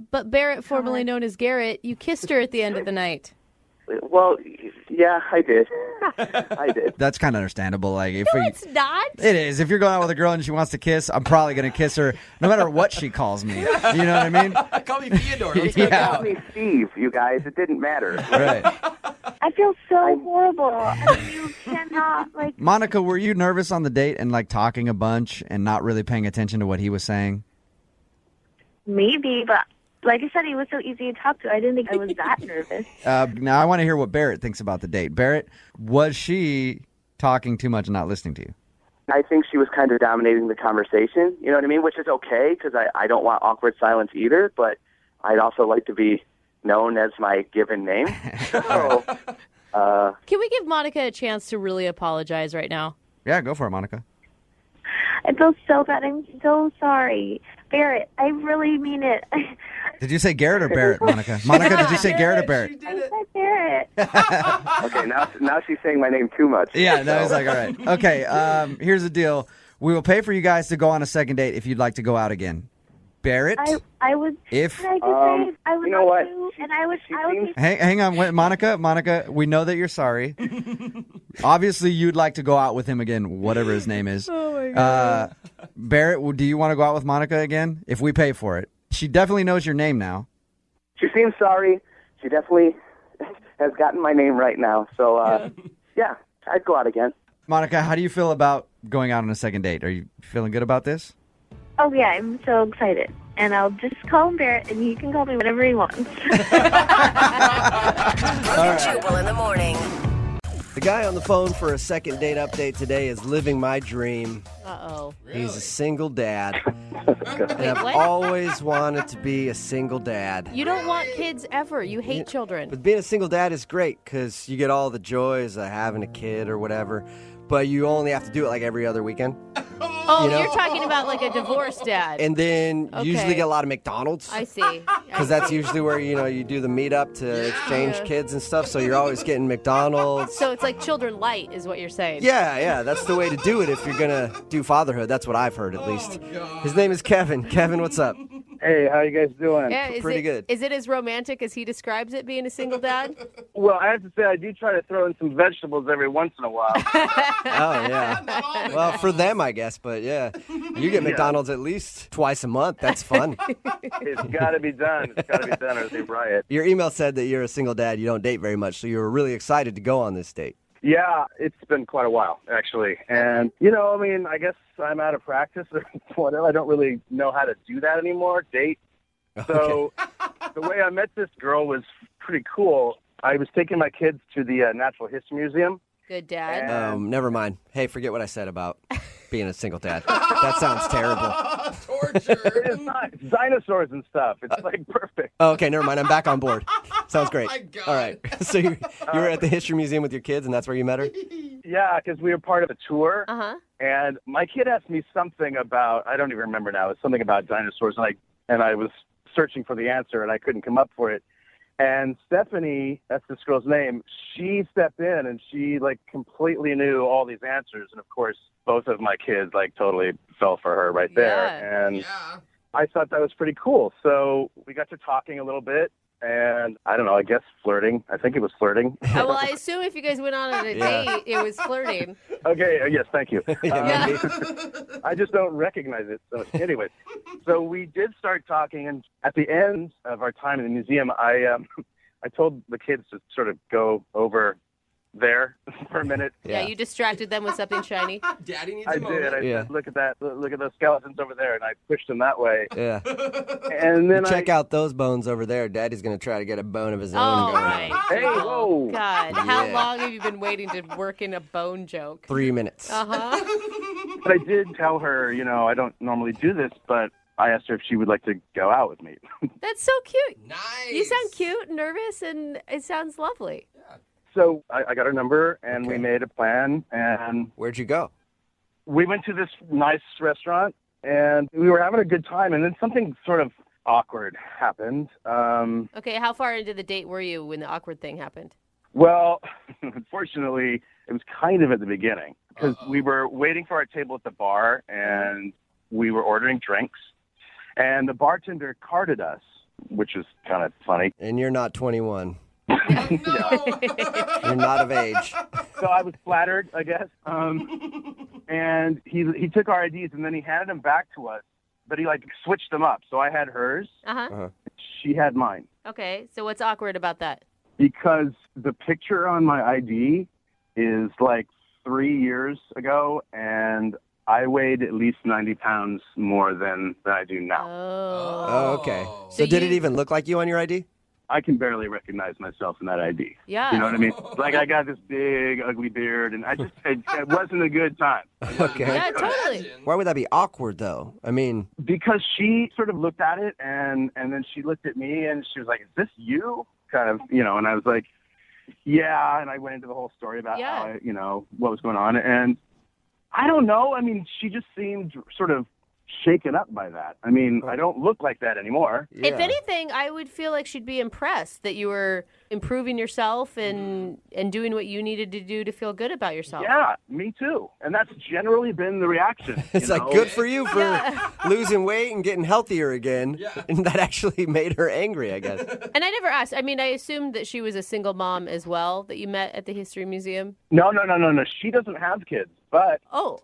But Barrett, formerly known as Garrett, you kissed her at the end of the night. Well, yeah, I did. I did. That's kind of understandable. Like, if No, it's not. It is. If you're going out with a girl and she wants to kiss, I'm probably going to kiss her no matter what she calls me. You know what I mean? Call me Theodore. Let's She go. called me Steve, you guys. It didn't matter. Right. I feel so horrible. I mean, you cannot, like... Monica, were you nervous on the date and, like, talking a bunch and not really paying attention to what he was saying? Maybe, but like I said, he was so easy to talk to. I didn't think I was that nervous. Now, I want to hear what Barrett thinks about the date. Barrett, was she talking too much and not listening to you? I think she was kind of dominating the conversation, you know what I mean? Which is okay, because I don't want awkward silence either, but I'd also like to be known as my given name. So, Can we give Monica a chance to really apologize right now? Yeah, go for it, Monica. I feel so bad. I'm so sorry. Barrett, I really mean it. Did you say Garrett or Barrett, Monica? Monica, did you say Garrett or Barrett? I said Barrett. okay, now she's saying my name too much. Yeah, no, he's like, all right. Okay, here's the deal. We will pay for you guys to go on a second date if you'd like to go out again. Barrett? I would. If Can I just say, I would you know what? To, and I would. Hang on, wait, Monica, we know that you're sorry. Obviously, you'd like to go out with him again, whatever his name is. Oh, my God. Barrett, do you want to go out with Monica again? If we pay for it. She definitely knows your name now. She seems sorry. She definitely has gotten my name right now. So, yeah, I'd go out again. Monica, how do you feel about going out on a second date? Are you feeling good about this? Oh, yeah, I'm so excited. And I'll just call him Barrett, and he can call me whatever he wants. Brooke and Jubal in the morning. The guy on the phone for a second date update today is living my dream. Uh-oh. He's a single dad. And Wait, I've what? always wanted to be a single dad. You don't want kids ever. You hate children. But being a single dad is great because you get all the joys of having a kid or whatever, but you only have to do it like every other weekend. Oh, You know? you're talking about like a divorced dad. And then you usually Okay. get a lot of McDonald's. I see. Because that's usually where, you do the meetup to exchange kids and stuff, so you're always getting McDonald's. So it's like children light is what you're saying. Yeah, that's the way to do it if you're going to do fatherhood. That's what I've heard, at least. His name is Kevin. Kevin, what's up? Hey, how you guys doing? Yeah, Pretty good. Is it as romantic as he describes it, being a single dad? Well, I have to say, I do try to throw in some vegetables every once in a while. Oh, yeah. Well, for them, I guess, but yeah. You get McDonald's at least twice a month. That's fun. It's got to be done. It's got to be done or they riot. Your email said that you're a single dad. You don't date very much, so you were really excited to go on this date. Yeah, it's been quite a while, actually. And, I guess I'm out of practice or whatever. I don't really know how to do that anymore, date. So the way I met this girl was pretty cool. I was taking my kids to the Natural History Museum. Good dad. Never mind. Hey, forget what I said about being a single dad. That sounds terrible. It is not. It's dinosaurs and stuff. It's like perfect. Oh, okay, never mind. I'm back on board. Sounds great. All right. So you were at the History Museum with your kids, and that's where you met her? Yeah, because we were part of a tour. Uh-huh. And my kid asked me something about, I don't even remember now, it's something about dinosaurs, and I was searching for the answer, and I couldn't come up for it. And Stephanie, that's this girl's name, she stepped in and she like completely knew all these answers. And of course, both of my kids like totally fell for her right there. And I thought that was pretty cool. So we got to talking a little bit. And I don't know, I guess flirting. I think it was flirting. Well, I assume if you guys went on a date, it was flirting. Okay, yes, thank you. I just don't recognize it. So anyways, so we did start talking, and at the end of our time in the museum, I told the kids to sort of go over there for a minute. Yeah, you distracted them with something shiny. Daddy needs I a moment. did. I said, look at that. Look at those skeletons over there. And I pushed them that way. Yeah. And then check out those bones over there. Daddy's going to try to get a bone of his own Oh, going my on. Hey, whoa. God. How Yeah. long have you been waiting to work in a bone joke? 3 minutes. Uh-huh. But I did tell her, I don't normally do this, but I asked her if she would like to go out with me. That's so cute. Nice. You sound cute, nervous, and it sounds lovely. So I got her number, and we made a plan. And where'd you go? We went to this nice restaurant, and we were having a good time. And then something sort of awkward happened. Okay, how far into the date were you when the awkward thing happened? Well, unfortunately, it was kind of at the beginning because we were waiting for our table at the bar, and we were ordering drinks, and the bartender carded us, which is kind of funny. And you're not 21. You're not of age. So I was flattered, I guess. And he took our IDs, and then he handed them back to us, but he switched them up. So I had hers. Uh-huh. She had mine. Okay, so what's awkward about that? Because the picture on my ID is 3 years ago, and I weighed at least 90 pounds more than I do now. Oh, okay. So did it even look like you on your ID? I can barely recognize myself in that ID. Yeah. You know what I mean? I got this big, ugly beard, and it wasn't a good time. Okay. Yeah, totally. Why would that be awkward, though? I mean... Because she sort of looked at it, and then she looked at me, and she was like, is this you? Kind of, and I was like, yeah, and I went into the whole story about how, what was going on, and I don't know. I mean, she just seemed sort of shaken up by that. I mean, I don't look like that anymore. If anything, I would feel like she'd be impressed that you were improving yourself and doing what you needed to do to feel good about yourself. Yeah, me too. And that's generally been the reaction. It's good for you for losing weight and getting healthier again. Yeah. And that actually made her angry, I guess. And I never asked. I mean, I assumed that she was a single mom as well that you met at the History Museum. No. She doesn't have kids, but... Oh.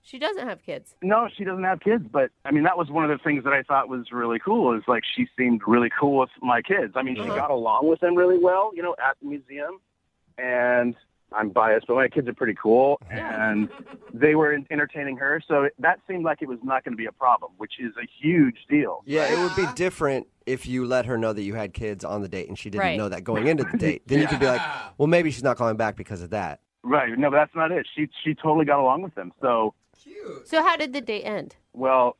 She doesn't have kids. No, she doesn't have kids, but I mean, that was one of the things that I thought was really cool is she seemed really cool with my kids. I mean, she got along with them really well, at the museum, and I'm biased, but my kids are pretty cool, and they were entertaining her, so that seemed like it was not going to be a problem, which is a huge deal. Yeah, it would be different if you let her know that you had kids on the date and she didn't know that going into the date. Then you could be like, well, maybe she's not calling back because of that. Right. No, but that's not it. She totally got along with them, so... Cute. So how did the date end? Well,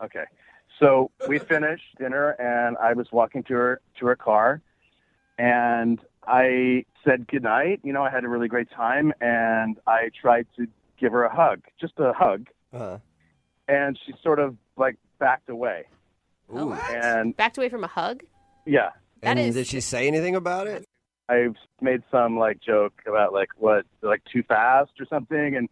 okay. So we finished dinner, and I was walking to her car, and I said goodnight. I had a really great time, and I tried to give her a hug, just a hug. Uh-huh. And she sort of backed away. Ooh. And backed away from a hug? Yeah. Did she say anything about it? I've made some joke about what too fast or something, and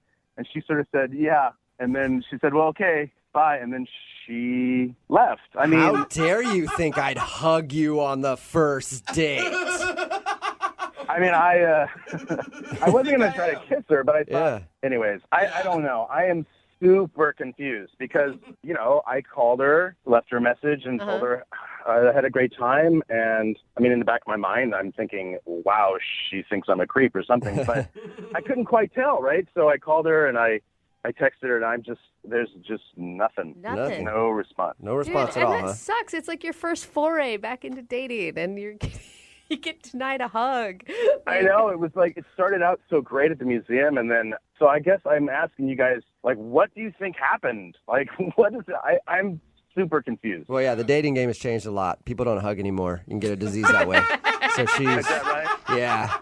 she sort of said yeah, and then she said, well, okay, bye, and then she left. I mean, how dare you think I'd hug you on the first date? I mean, I wasn't gonna try to kiss her, but I thought, anyways, I don't know. I am super confused because I called her, left her a message, and told her I had a great time, and I mean, in the back of my mind, I'm thinking, wow, she thinks I'm a creep or something, but I couldn't quite tell, right? So I called her, and I texted her, and there's just nothing. No response. No response at all, and that sucks. It's like your first foray back into dating, and you get denied a hug. I know. It was it started out so great at the museum, and then, so I guess I'm asking you guys, what do you think happened? What is it? I'm super confused. Well, yeah, the dating game has changed a lot. People don't hug anymore. You can get a disease that way. So she's... Is that right?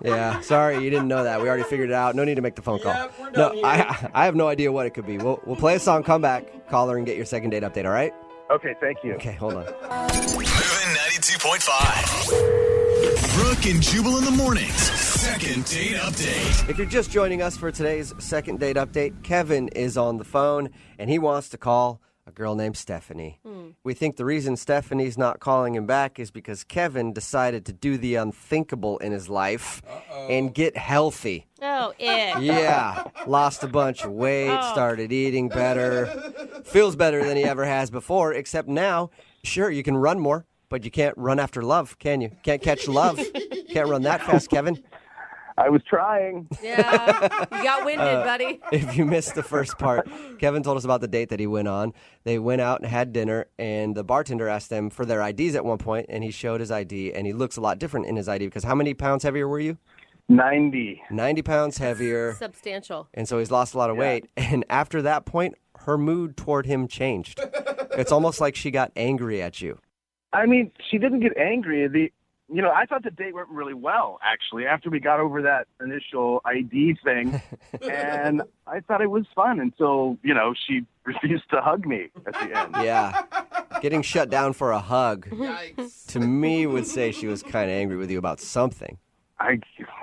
Yeah. Sorry, you didn't know that. We already figured it out. No need to make the phone call. We're done here. I have no idea what it could be. We'll play a song, come back, call her, and get your second date update, all right? Okay, thank you. Okay, hold on. Moving 92.5. Brooke and Jubal in the mornings. Second date update. If you're just joining us for today's second date update, Kevin is on the phone, and he wants to call a girl named Stephanie. We think the reason Stephanie's not calling him back is because Kevin decided to do the unthinkable in his life and get healthy. Oh, Yeah, lost a bunch of weight, started eating better, feels better than he ever has before, except now, sure, you can run more, but you can't run after love, can you? Can't catch love. Can't run that fast, Kevin. I was trying. Yeah, you got winded, buddy. If you missed the first part, Kevin told us about the date that he went on. They went out and had dinner, and the bartender asked them for their IDs at one point, and he showed his ID, and he looks a lot different in his ID because how many pounds heavier were you? 90. 90 pounds heavier. Substantial. And so he's lost a lot of weight. And after that point, her mood toward him changed. It's almost like she got angry at you. I mean, she didn't get angry. I thought the date went really well, actually, after we got over that initial ID thing. And I thought it was fun until, she refused to hug me at the end. Yeah. Getting shut down for a hug, Yikes. to me, would say she was kind of angry with you about something.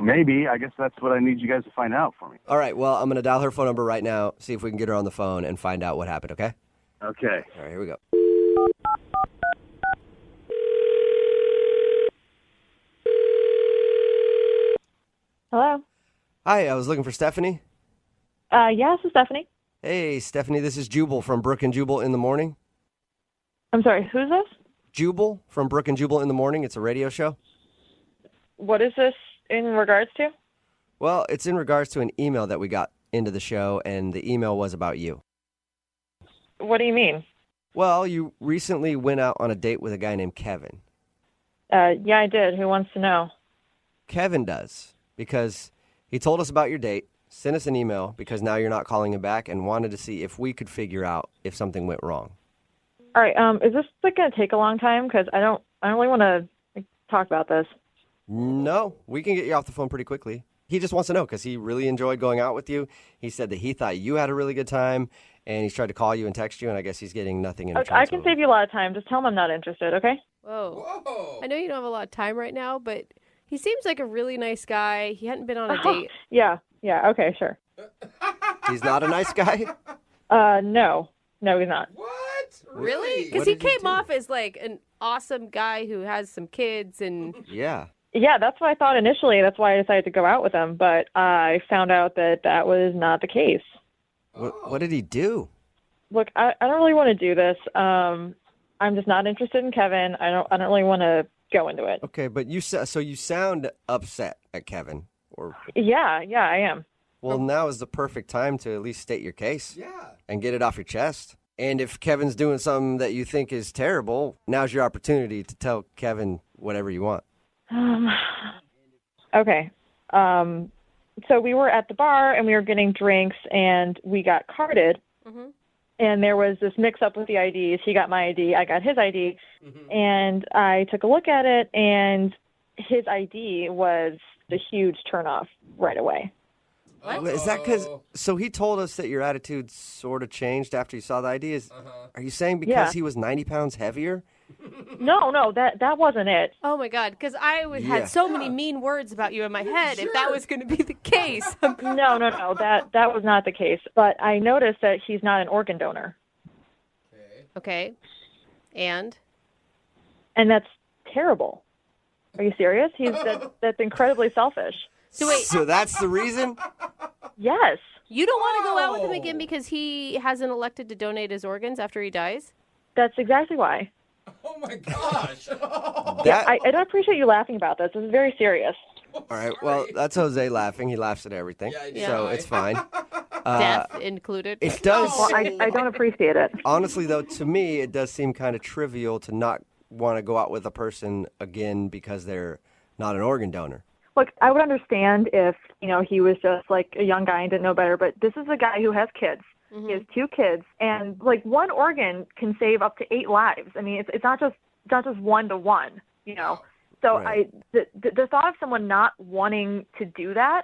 Maybe. I guess that's what I need you guys to find out for me. All right, well, I'm going to dial her phone number right now, see if we can get her on the phone and find out what happened, okay? Okay. All right, here we go. Hello. Hi, I was looking for Stephanie. Yeah, this is Stephanie. Hey, Stephanie, this is Jubal from Brooke and Jubal in the morning. I'm sorry, who's this? Jubal from Brooke and Jubal in the morning. It's a radio show. What is this in regards to? Well, it's in regards to an email that we got into the show, and the email was about you. What do you mean? Well, you recently went out on a date with a guy named Kevin. Yeah, I did. Who wants to know? Kevin does, because he told us about your date, sent us an email because now you're not calling him back, and wanted to see if we could figure out if something went wrong. All right. Is this going to take a long time? Because I don't really want to talk about this. No, we can get you off the phone pretty quickly. He just wants to know because he really enjoyed going out with you. He said that he thought you had a really good time, and he's tried to call you and text you, and I guess he's getting nothing in return. I can save you a lot of time. Just tell him I'm not interested, okay? Whoa. I know you don't have a lot of time right now, but he seems like a really nice guy. He hadn't been on a date. Yeah, okay, sure. He's not a nice guy? No, he's not. What? Really? Because he came off as like an awesome guy who has some kids and... Yeah. Yeah, that's what I thought initially. That's why I decided to go out with him. But I found out that was not the case. What did he do? Look, I don't really want to do this. I'm just not interested in Kevin. I don't really want to go into it. Okay, but you sound upset at Kevin, or Yeah, I am. well, now is the perfect time to at least state your case, and get it off your chest. And if Kevin's doing something that you think is terrible, now's your opportunity to tell Kevin whatever you want. Okay. So we were at the bar and we were getting drinks and we got carded. Mm-hmm. And there was this mix-up with the IDs. He got my ID, I got his ID, and I took a look at it, and his ID was a huge turnoff right away. Is that because? So he told us that your attitude sort of changed after you saw the ID. Are you saying because he was 90 pounds heavier? No, that wasn't it. Oh my God, because I had so many mean words about you in my head. If that was going to be the case, no, that was not the case. But I noticed that he's not an organ donor. Okay, and that's terrible. Are you serious? That's incredibly selfish. So that's the reason? Yes. You don't want to go out with him again because he hasn't elected to donate his organs after he dies? That's exactly why. Oh my gosh. I don't appreciate you laughing about this. This is very serious. All right, well, that's Jose laughing. He laughs at everything, so it's fine. Death included. It does. Well, I don't appreciate it. Honestly, though, to me, it does seem kind of trivial to not want to go out with a person again because they're not an organ donor. Look, I would understand if, he was just like a young guy and didn't know better, but this is a guy who has kids. Mm-hmm. He has 2 kids, and like one organ can save up to 8 lives. I mean, it's not just 1-to-1, So Right. the thought of someone not wanting to do that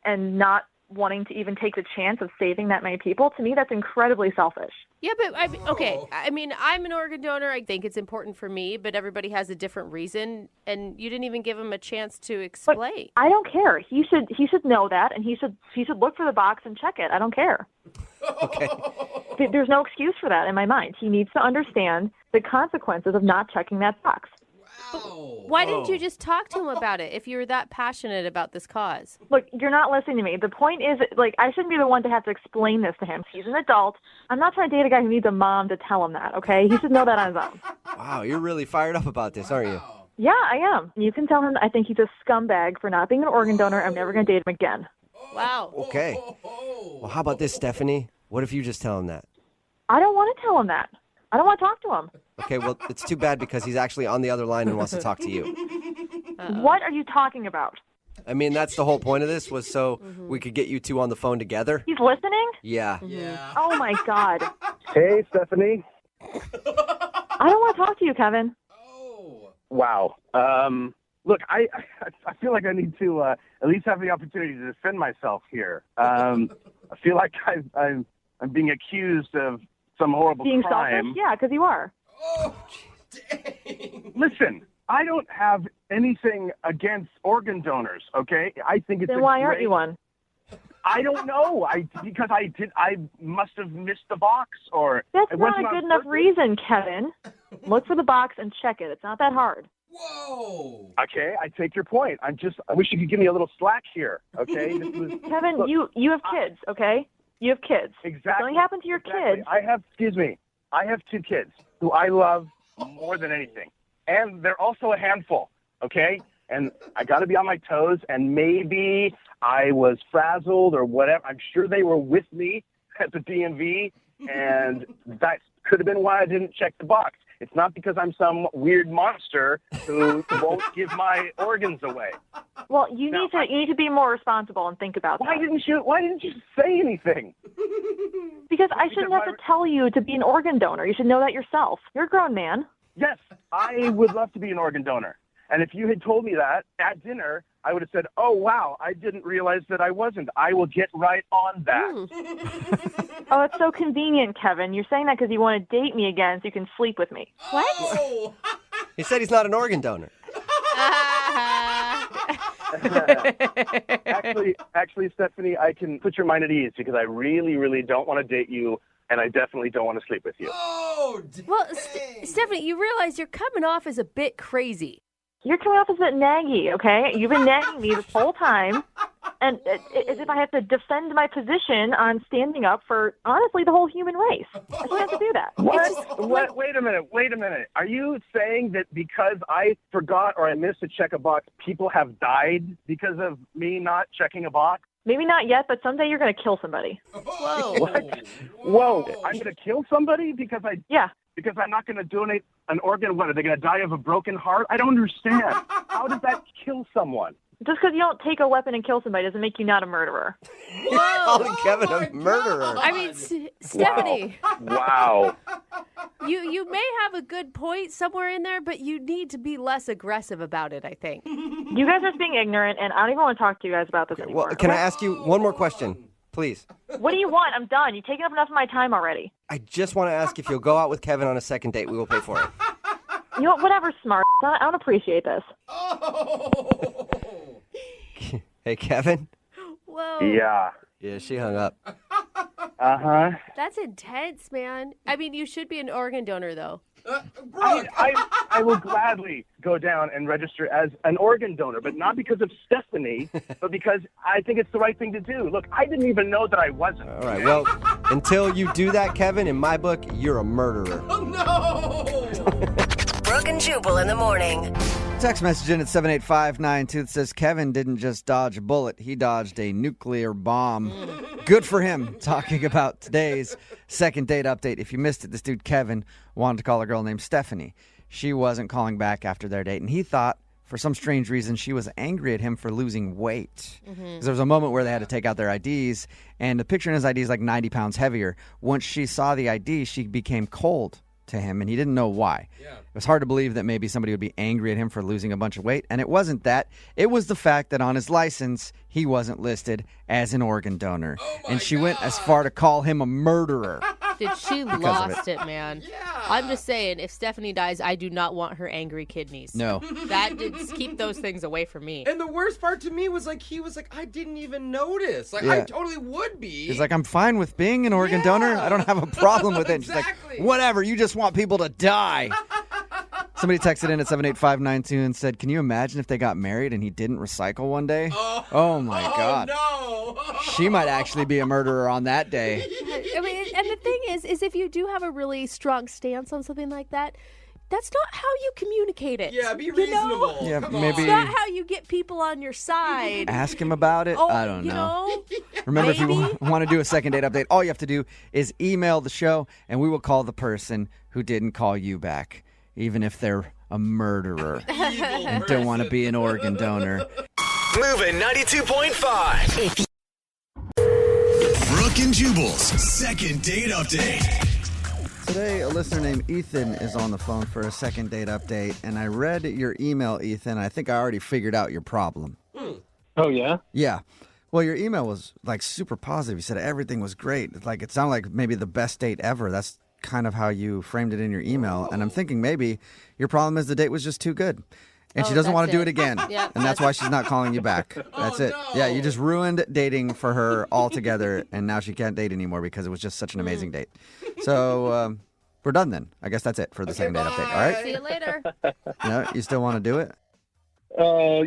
and not wanting to even take the chance of saving that many people, to me, that's incredibly selfish. Yeah, but I mean, I'm an organ donor. I think it's important for me, but everybody has a different reason, and you didn't even give him a chance to explain. But I don't care. He should know that, and he should look for the box and check it. I don't care. Okay. There's no excuse for that in my mind. He needs to understand the consequences of not checking that box. Why didn't you just talk to him about it if you were that passionate about this cause? Look, you're not listening to me. The point is, like, I shouldn't be the one to have to explain this to him. He's an adult. I'm not trying to date a guy who needs a mom to tell him that, okay? He should know that on his own. Wow, you're really fired up about this, aren't you? Yeah, I am. You can tell him I think he's a scumbag for not being an organ donor. I'm never going to date him again. Wow. Okay. Well, how about this, Stephanie? What if you just tell him that? I don't want to tell him that. I don't want to talk to him. Okay, well, it's too bad because he's actually on the other line and wants to talk to you. What are you talking about? I mean, that's the whole point of this was so we could get you two on the phone together. He's listening? Yeah. Oh, my God. Hey, Stephanie. I don't want to talk to you, Kevin. Wow. Look, I feel like I need to at least have the opportunity to defend myself here. I feel like I'm being accused of some horrible Being crime. selfish? Yeah, because you are. Listen, I don't have anything against organ donors, okay? I think it's Then why aren't you one? I don't know. Because I must have missed the box or That's it not wasn't a on good enough purpose. reason, Kevin. Look for the box and check it. It's not that hard. Okay, I take your point. I wish you could give me a little slack here, okay? Kevin, Look, you have kids, okay? You have kids. Exactly. Something happened to your kids. I have 2 kids who I love more than anything. And they're also a handful, okay? And I got to be on my toes, and maybe I was frazzled or whatever. I'm sure they were with me at the DMV, and that could have been why I didn't check the box. It's not because I'm some weird monster who won't give my organs away. Well, you need to be more responsible and think about that. Why didn't you say anything? Because I shouldn't have to tell you to be an organ donor. You should know that yourself. You're a grown man. Yes, I would love to be an organ donor. And if you had told me that at dinner, I would have said, oh, wow, I didn't realize that I wasn't. I will get right on that. Oh, it's so convenient, Kevin. You're saying that because you want to date me again so you can sleep with me. What? He said he's not an organ donor. Actually, Stephanie, I can put your mind at ease because I really, really don't want to date you, and I definitely don't want to sleep with you. Well, Stephanie, you realize you're coming off as a bit crazy. You're coming off as a bit naggy, okay? You've been nagging me this whole time, and as if I have to defend my position on standing up for, honestly, the whole human race. I don't have to do that. What? Wait a minute. Are you saying that because I forgot or I missed to check a box, people have died because of me not checking a box? Maybe not yet, but someday you're going to kill somebody. Whoa. What? Whoa. I'm going to kill somebody because because I'm not going to donate an organ. What, are they going to die of a broken heart? I don't understand. How does that kill someone? Just because you don't take a weapon and kill somebody doesn't make you not a murderer. You're calling Kevin a murderer. I mean, Stephanie. Wow. You may have a good point somewhere in there, but you need to be less aggressive about it, I think. You guys are just being ignorant, and I don't even want to talk to you guys about this anymore. Well, can I ask you one more question, please? What do you want? I'm done. You've taken up enough of my time already. I just want to ask if you'll go out with Kevin on a second date. We will pay for it. You know what? Whatever, smart. I don't appreciate this. Hey, Kevin? Whoa. Yeah. Yeah, she hung up. Uh-huh. That's intense, man. I mean, you should be an organ donor, though. I will gladly go down and register as an organ donor, but not because of Stephanie, but because I think it's the right thing to do. Look, I didn't even know that I wasn't. All right, well, until you do that, Kevin, in my book, you're a murderer. Brooke and Jubal in the morning. Text message in at 78592 that says Kevin didn't just dodge a bullet, he dodged a nuclear bomb. Good for him. Talking about today's second date update. If you missed it, this dude Kevin wanted to call a girl named Stephanie. She wasn't calling back after their date, and he thought, for some strange reason, she was angry at him for losing weight. Because there was a moment where they had to take out their IDs, and the picture in his ID is like 90 pounds heavier. Once she saw the ID, she became cold to him, and he didn't know why. Yeah. It was hard to believe that maybe somebody would be angry at him for losing a bunch of weight, and it wasn't that. It was the fact that on his license, he wasn't listed as an organ donor. And she went as far to call him a murderer. Dude, she lost it, man. Yeah. I'm just saying, if Stephanie dies, I do not want her angry kidneys. No. Just keep those things away from me. And the worst part to me was he was like, I didn't even notice. I totally would be. He's like, I'm fine with being an organ donor. I don't have a problem with it. Exactly. She's like, whatever, you just want people to die. Somebody texted in at 78592 and said, can you imagine if they got married and he didn't recycle one day? Oh my God. No. She might actually be a murderer on that day. I mean, and the thing is if you do have a really strong stance on something like that, that's not how you communicate it. Yeah, be reasonable. Yeah, Come maybe. It's not how you get people on your side. Ask him about it. I don't know. Remember, if you want to do a second date update, all you have to do is email the show, and we will call the person who didn't call you back, even if they're a murderer and don't want to be an organ donor. Moving 92.5. Brooke and Jubal's second date update. Today, a listener named Ethan is on the phone for a second date update, and I read your email, Ethan. I think I already figured out your problem. Oh, yeah? Yeah. Well, your email was super positive. You said everything was great. It sounded like maybe the best date ever. That's kind of how you framed it in your email. And I'm thinking maybe your problem is the date was just too good. And she doesn't want to do it again. Yep, and that's why she's not calling you back. That's it. No. Yeah, you just ruined dating for her altogether, and now she can't date anymore because it was just such an amazing date. So we're done then. I guess that's it for the second date update. All right? See you later. No, you still want to do it?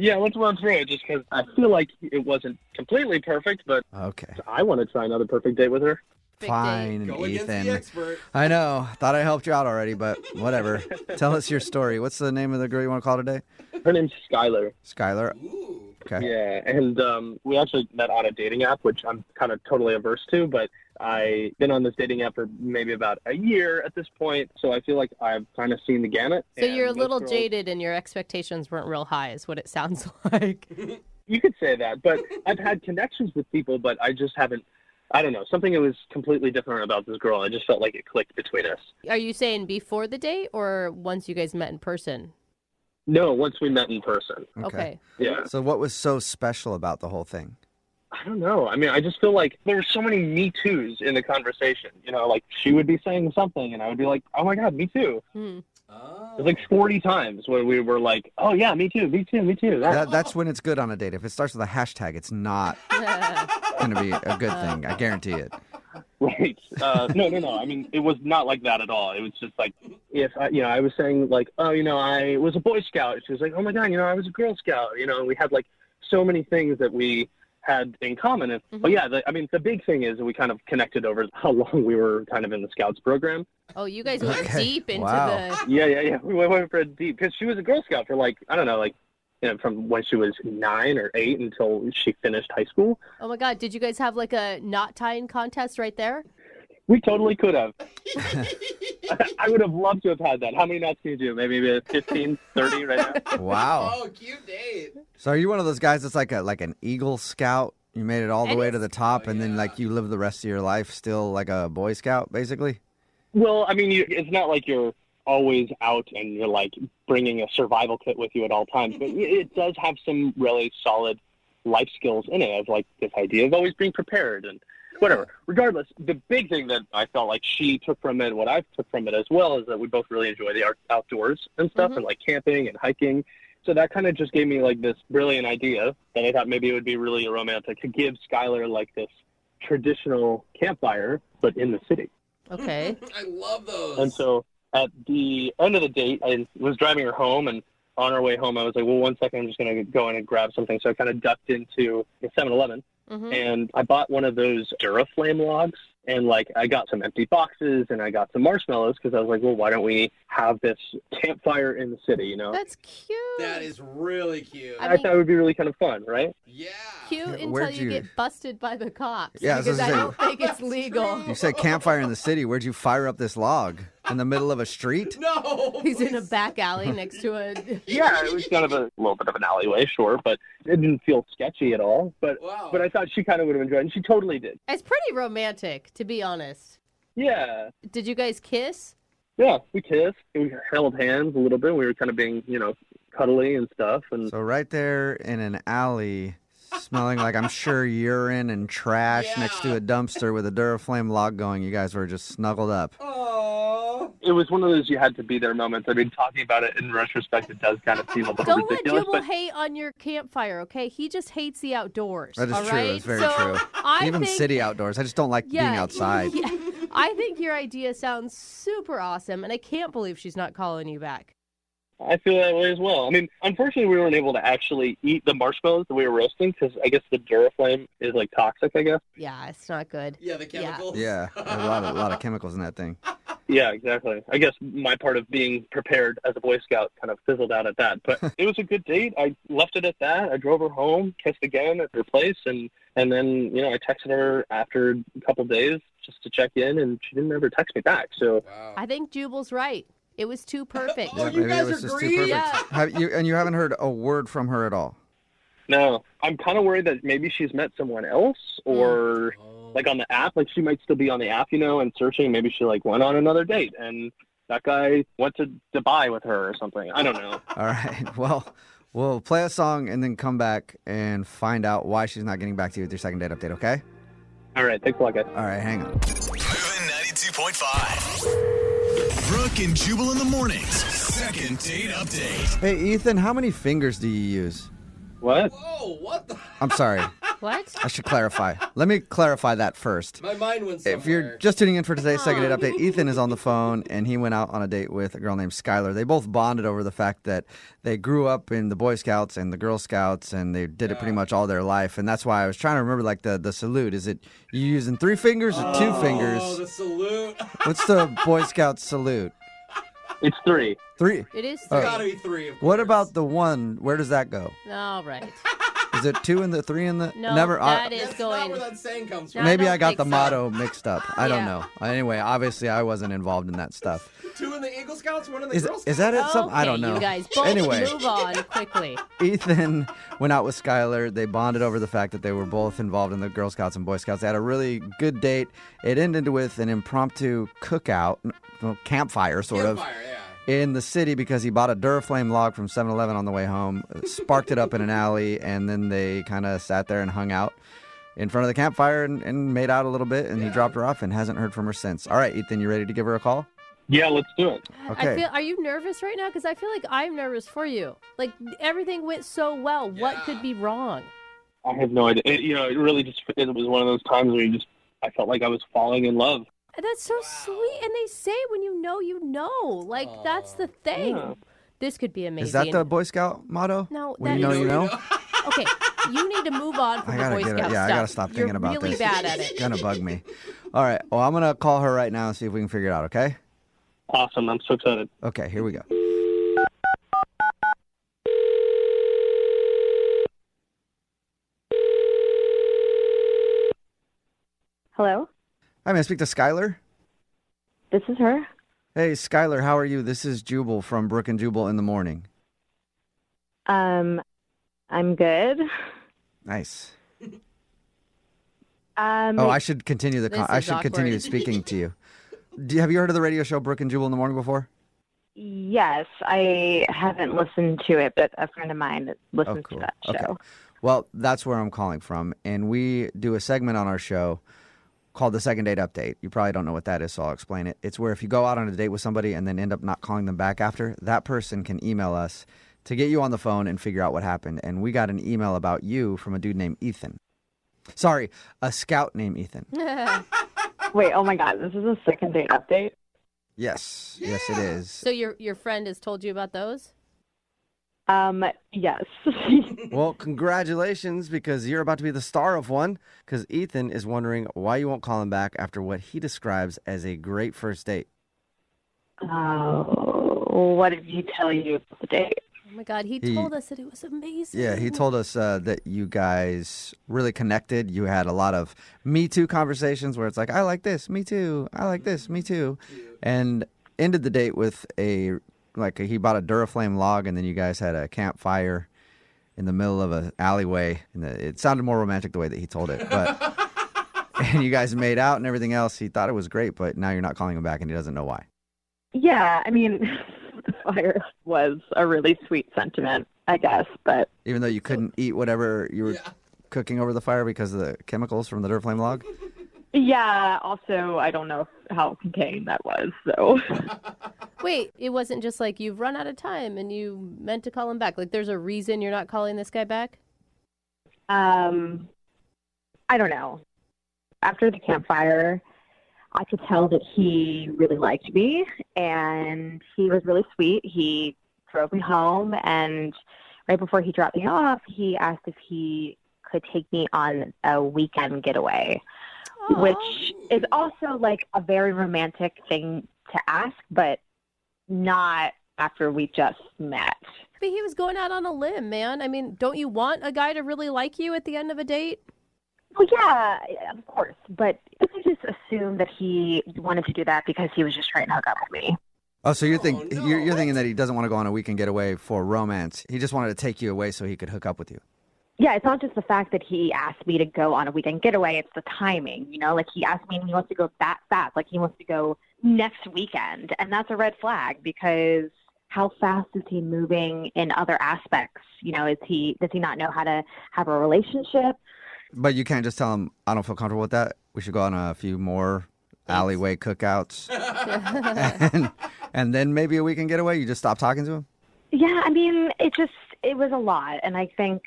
Yeah, let's run through it just because I feel like it wasn't completely perfect, but okay. I want to try another perfect date with her. Fine, Go Ethan. against the expert. I know. Thought I helped you out already, but whatever. Tell us your story. What's the name of the girl you want to call today? Her name's Skylar. Skylar. Ooh. Okay. Yeah, and we actually met on a dating app, which I'm kind of totally averse to, but I've been on this dating app for maybe about a year at this point, so I feel like I've kind of seen the gamut. So you're a little jaded and your expectations weren't real high is what it sounds like. You could say that, but I've had connections with people, but I just haven't, I don't know, something that was completely different about this girl. I just felt like it clicked between us. Are you saying before the date or once you guys met in person? No, once we met in person. Okay. Yeah. So what was so special about the whole thing? I don't know. I mean, I just feel like there were so many Me Too's in the conversation. You know, like she would be saying something and I would be like, oh my God, me too. It was like 40 times when we were like, oh yeah, me too, me too, me too. That's when it's good on a date. If it starts with a hashtag, it's not going to be a good thing. I guarantee it. Right. No. I mean, it was not like that at all. It was just like, if I was saying like, oh, I was a Boy Scout. She was like, oh my God, I was a Girl Scout. And we had like so many things that we had in common. And, But yeah, the big thing is we kind of connected over how long we were kind of in the Scouts program. Oh, you guys went deep into the... Yeah. We went for deep because she was a Girl Scout for like, I don't know, like, from when she was 9 or 8 until she finished high school. Oh my God, did you guys have like a knot tying contest right there? We totally could have. I would have loved to have had that. How many knots can you do? Maybe 15, 30 right now? Wow. Oh, cute date. So are you one of those guys that's like an Eagle Scout? You made it all the way to the top, and then like you live the rest of your life still like a Boy Scout, basically? Well, I mean, it's not like you're always out and you're like bringing a survival kit with you at all times, but it does have some really solid life skills in it, of like this idea of always being prepared and whatever. Regardless, the big thing that I felt like she took from it, and what I took from it as well, is that we both really enjoy the outdoors and stuff, and like camping and hiking. So that kind of just gave me like this brilliant idea that I thought maybe it would be really romantic to give Skylar like this traditional campfire, but in the city. Okay. I love those. And so at the end of the date, I was driving her home, and on our way home, I was like, well, 1 second, I'm just going to go in and grab something. So I kind of ducked into a 7-Eleven, and I bought one of those Duraflame logs, and like I got some empty boxes, and I got some marshmallows, because I was like, well, why don't we have this campfire in the city, That's cute. That is really cute. I thought it would be really kind of fun, right? Yeah. Cute until you get busted by the cops. Yeah, because I don't think it's legal. You said campfire in the city. Where'd you fire up this log? In the middle of a street? No. He's in a back alley next to a... Yeah, it was kind of a little bit of an alleyway, sure, but it didn't feel sketchy at all. But I thought she kind of would have enjoyed it, and she totally did. It's pretty romantic, to be honest. Yeah. Did you guys kiss? Yeah, we kissed. We held hands a little bit. We were kind of being, cuddly and stuff. And So right there in an alley, smelling like I'm sure urine and trash next to a dumpster with a Duraflame log going, you guys were just snuggled up. it was one of those you had to be there moments. I mean, talking about it in retrospect, it does kind of seem a little Don't let ridiculous. Jubal hate on your campfire, okay? He just hates the outdoors. That is all true. right? It's very so true. Even city outdoors. I just don't like being outside. Yeah. I think your idea sounds super awesome, and I can't believe she's not calling you back. I feel that way as well. I mean, unfortunately, we weren't able to actually eat the marshmallows that we were roasting because I guess the Duraflame is like toxic, I guess. Yeah, it's not good. Yeah, the chemicals. Yeah, a lot of chemicals in that thing. Yeah, exactly. I guess my part of being prepared as a Boy Scout kind of fizzled out at that. But it was a good date. I left it at that. I drove her home, kissed again at her place, and then, I texted her after a couple days just to check in, and she didn't ever text me back. So I think Jubal's right. It was too perfect. Yeah, maybe it was just too perfect. Yeah. You haven't heard a word from her at all? No. I'm kind of worried that maybe she's met someone else or like on the app. Like she might still be on the app, and searching. Maybe she like went on another date and that guy went to Dubai with her or something. I don't know. All right. Well, we'll play a song and then come back and find out why she's not getting back to you with your second date update, okay? All right. Thanks a lot, guys. All right. Hang on. Moving 92.5. Brooke and Jubal in the mornings. Second date update. Hey, Ethan, how many fingers do you use? What? Whoa, what the? I'm sorry. What? I should clarify. Let me clarify that first. My mind went somewhere. If you're just tuning in for today's second date update, Ethan is on the phone, and he went out on a date with a girl named Skylar. They both bonded over the fact that they grew up in the Boy Scouts and the Girl Scouts, and they did it pretty much all their life. And that's why I was trying to remember, like, the salute. Is it you using 3 fingers or 2 fingers? Oh, the salute. What's the Boy Scout salute? It's 3. 3? It is 3. It's gotta be 3, of course. What about the 1? Where does that go? All right. Is it 2 and the 3 and the... No, Never. that is That's going... not where that saying comes from. Maybe don't I got think the so. motto mixed up. I don't Yeah. know. Anyway, obviously I wasn't involved in that stuff. 2 in the Eagle Scouts, 1 in the Is Girl Scouts. is that it? Something I don't Okay, know. you guys both Anyway, move on quickly. Ethan went out with Skylar. They bonded over the fact that they were both involved in the Girl Scouts and Boy Scouts. They had a really good date. It ended with an impromptu cookout, campfire sort of, in the city because he bought a Duraflame log from 7-Eleven on the way home, sparked it up in an alley, and then they kind of sat there and hung out in front of the campfire and made out a little bit, and he dropped her off and hasn't heard from her since. All right, Ethan, you ready to give her a call? Yeah, let's do it. Okay. Are you nervous right now? Because I feel like I'm nervous for you. Like, everything went so well. What could be wrong? I have no idea. It really just, it was one of those times where I felt like I was falling in love. That's so sweet. And they say when you know, you know. Like, that's the thing. Yeah. This could be amazing. Is that the Boy Scout motto? No, When that you know, you know? Okay, you need to move on from the Boy Scout stuff. I gotta stop thinking about You're really this. bad at It's it. gonna bug me. All right. Well, I'm gonna call her right now and see if we can figure it out. Okay. Awesome. I'm so excited. Okay. Here we go. Hello? Hi, may I speak to Skylar? This is her. Hey, Skylar, how are you? This is Jubal from Brooke and Jubal in the morning. I'm good. Nice. Um, I should continue This I is should continue awkward. speaking to you. Have you heard of the radio show Brooke and Jubal in the morning before? Yes, I haven't listened to it, but a friend of mine listens to that show. Okay. Well, that's where I'm calling from, and we do a segment on our show called the Second Date Update. You probably don't know what that is, so I'll explain it. It's where if you go out on a date with somebody and then end up not calling them back after, that person can email us to get you on the phone and figure out what happened. And we got an email about you from a dude named Ethan. Sorry, a scout named Ethan. Wait, oh my God, this is a second date update? Yes, yes it is. So your friend has told you about those? Yes. Well, congratulations, because you're about to be the star of one, because Ethan is wondering why you won't call him back after what he describes as a great first date. What did he tell you about the date? Oh my God, he told us that it was amazing. Yeah, he told us that you guys really connected. You had a lot of Me Too conversations where it's like, I like this, me too. I like this, me too. And ended the date with he bought a Duraflame log, and then you guys had a campfire in the middle of an alleyway. And it sounded more romantic the way that he told it. But and you guys made out and everything else. He thought it was great, but now you're not calling him back, and he doesn't know why. Yeah, I mean, the fire was a really sweet sentiment, I guess, but Even though you couldn't eat whatever you were cooking over the fire because of the chemicals from the dirt flame log? yeah, also, I don't know how contained that was, so. Wait, it wasn't just like you've run out of time and you meant to call him back. Like, there's a reason you're not calling this guy back? I don't know. After the campfire, I could tell that he really liked me, and he was really sweet. He drove me home, and right before he dropped me off, he asked if he could take me on a weekend getaway, which is also like a very romantic thing to ask, but not after we just met. But he was going out on a limb, man. I mean, don't you want a guy to really like you at the end of a date? Well, yeah, of course, but I just assumed that he wanted to do that because he was just trying to hook up with me. Oh, so you're thinking that he doesn't want to go on a weekend getaway for romance. He just wanted to take you away so he could hook up with you. Yeah, it's not just the fact that he asked me to go on a weekend getaway, it's the timing, you know? Like, he asked me and he wants to go that fast. Like, he wants to go next weekend, and that's a red flag because how fast is he moving in other aspects? You know, does he not know how to have a relationship? But you can't just tell him, I don't feel comfortable with that. We should go on a few more alleyway cookouts. and then maybe a weekend getaway? You just stop talking to him? Yeah, I mean, it was a lot, and I think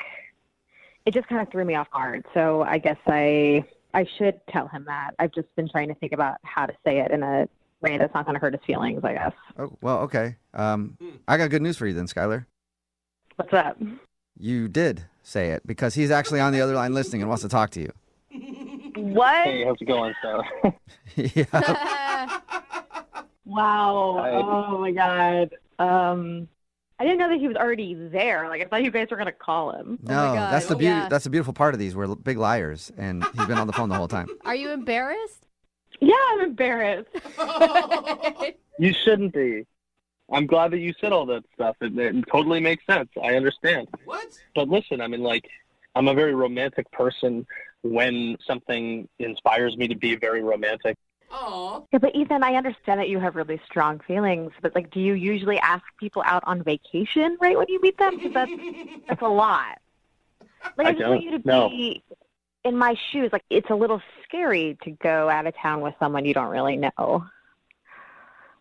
it just kind of threw me off guard. So I guess I should tell him that. I've just been trying to think about how to say it in a way that's not going to hurt his feelings, I guess. Oh, well, okay. I got good news for you then, Skylar. What's up? You did say it because he's actually on the other line listening and wants to talk to you. What? Hey, how's it going, Skylar? Yeah. Wow. Hi. Oh, my God. I didn't know that he was already there. Like, I thought you guys were going to call him. No, that's the beauty. That's the beautiful part of these. We're big liars, and he's been on the phone the whole time. Are you embarrassed? Yeah, I'm embarrassed. You shouldn't be. I'm glad that you said all that stuff. It totally makes sense. I understand. What? But listen, I mean, like, I'm a very romantic person when something inspires me to be very romantic. Aww. Yeah, but Ethan, I understand that you have really strong feelings, but, like, do you usually ask people out on vacation right when you meet them? Because that's a lot. Like, I just want you to be in my shoes. Like, it's a little scary to go out of town with someone you don't really know.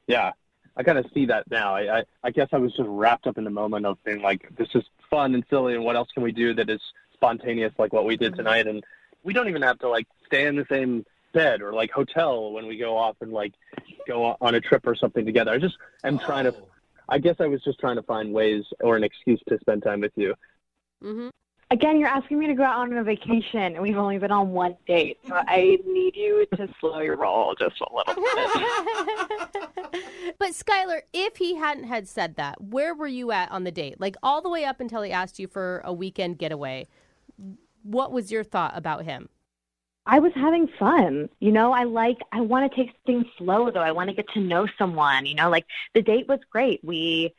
Yeah, I kind of see that now. I guess I was just wrapped up in the moment of being like, this is fun and silly, and what else can we do that is spontaneous like what we did tonight? And we don't even have to, like, stay in the same bed or, like, hotel when we go off and, like, go on a trip or something together. I just am trying to, I guess I was just trying to find ways or an excuse to spend time with you. Mm-hmm. Again, you're asking me to go out on a vacation, and we've only been on one date. So I need you to slow your roll just a little bit. But Skylar, if he hadn't had said that, where were you at on the date? Like, all the way up until he asked you for a weekend getaway. What was your thought about him? I was having fun. You know, I want to take things slow, though. I want to get to know someone. You know, like, the date was great. We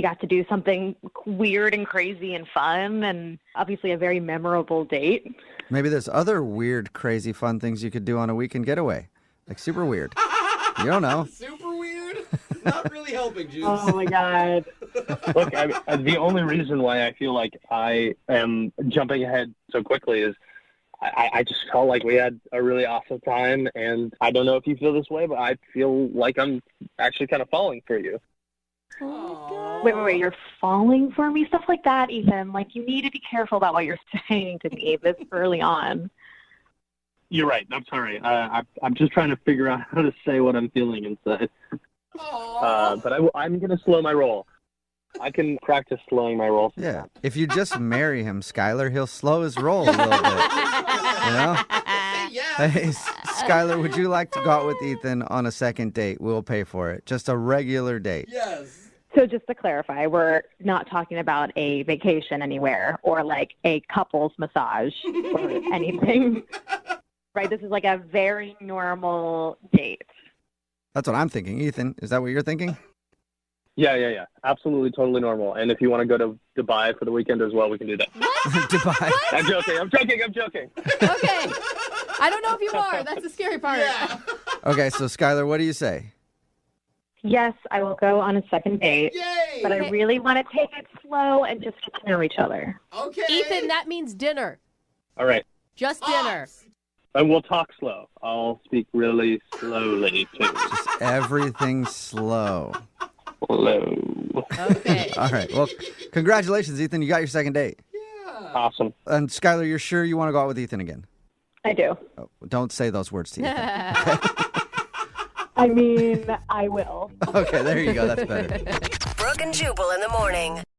got to do something weird and crazy and fun, and obviously a very memorable date. Maybe there's other weird, crazy, fun things you could do on a weekend getaway. Like super weird. You don't know. Super weird? Not really helping, Juice. Oh, my God. Look, the only reason why I feel like I am jumping ahead so quickly is I just felt like we had a really awesome time, and I don't know if you feel this way, but I feel like I'm actually kind of falling for you. Oh, wait, you're falling for me? Stuff like that, Ethan. Like, you need to be careful about what you're saying to me this early on. You're right. I'm sorry. I'm just trying to figure out how to say what I'm feeling inside. But I'm going to slow my roll. I can practice slowing my roll. Yeah. If you just marry him, Skylar, he'll slow his roll a little bit. You know? Hey, Skylar, would you like to go out with Ethan on a second date? We'll pay for it. Just a regular date. Yes. So just to clarify, we're not talking about a vacation anywhere or like a couple's massage or anything. Right? This is like a very normal date. That's what I'm thinking. Ethan, is that what you're thinking? Yeah. Absolutely, totally normal. And if you want to go to Dubai for the weekend as well, we can do that. Dubai. I'm joking. Okay. I don't know if you are. That's the scary part. Yeah. Okay, so Skylar, what do you say? Yes, I will go on a second date. Yay! But I really want to take it slow and just get to know each other. Okay. Ethan, that means dinner. All right. Just dinner. And we'll talk slow. I'll speak really slowly, too. Just everything slow. Slow. Okay. All right. Well, congratulations, Ethan. You got your second date. Awesome. And Skylar, you're sure you want to go out with Ethan again? I do. Oh, don't say those words to Ethan. I mean, I will. Okay, there you go. That's better. Brooke and Jubal in the morning.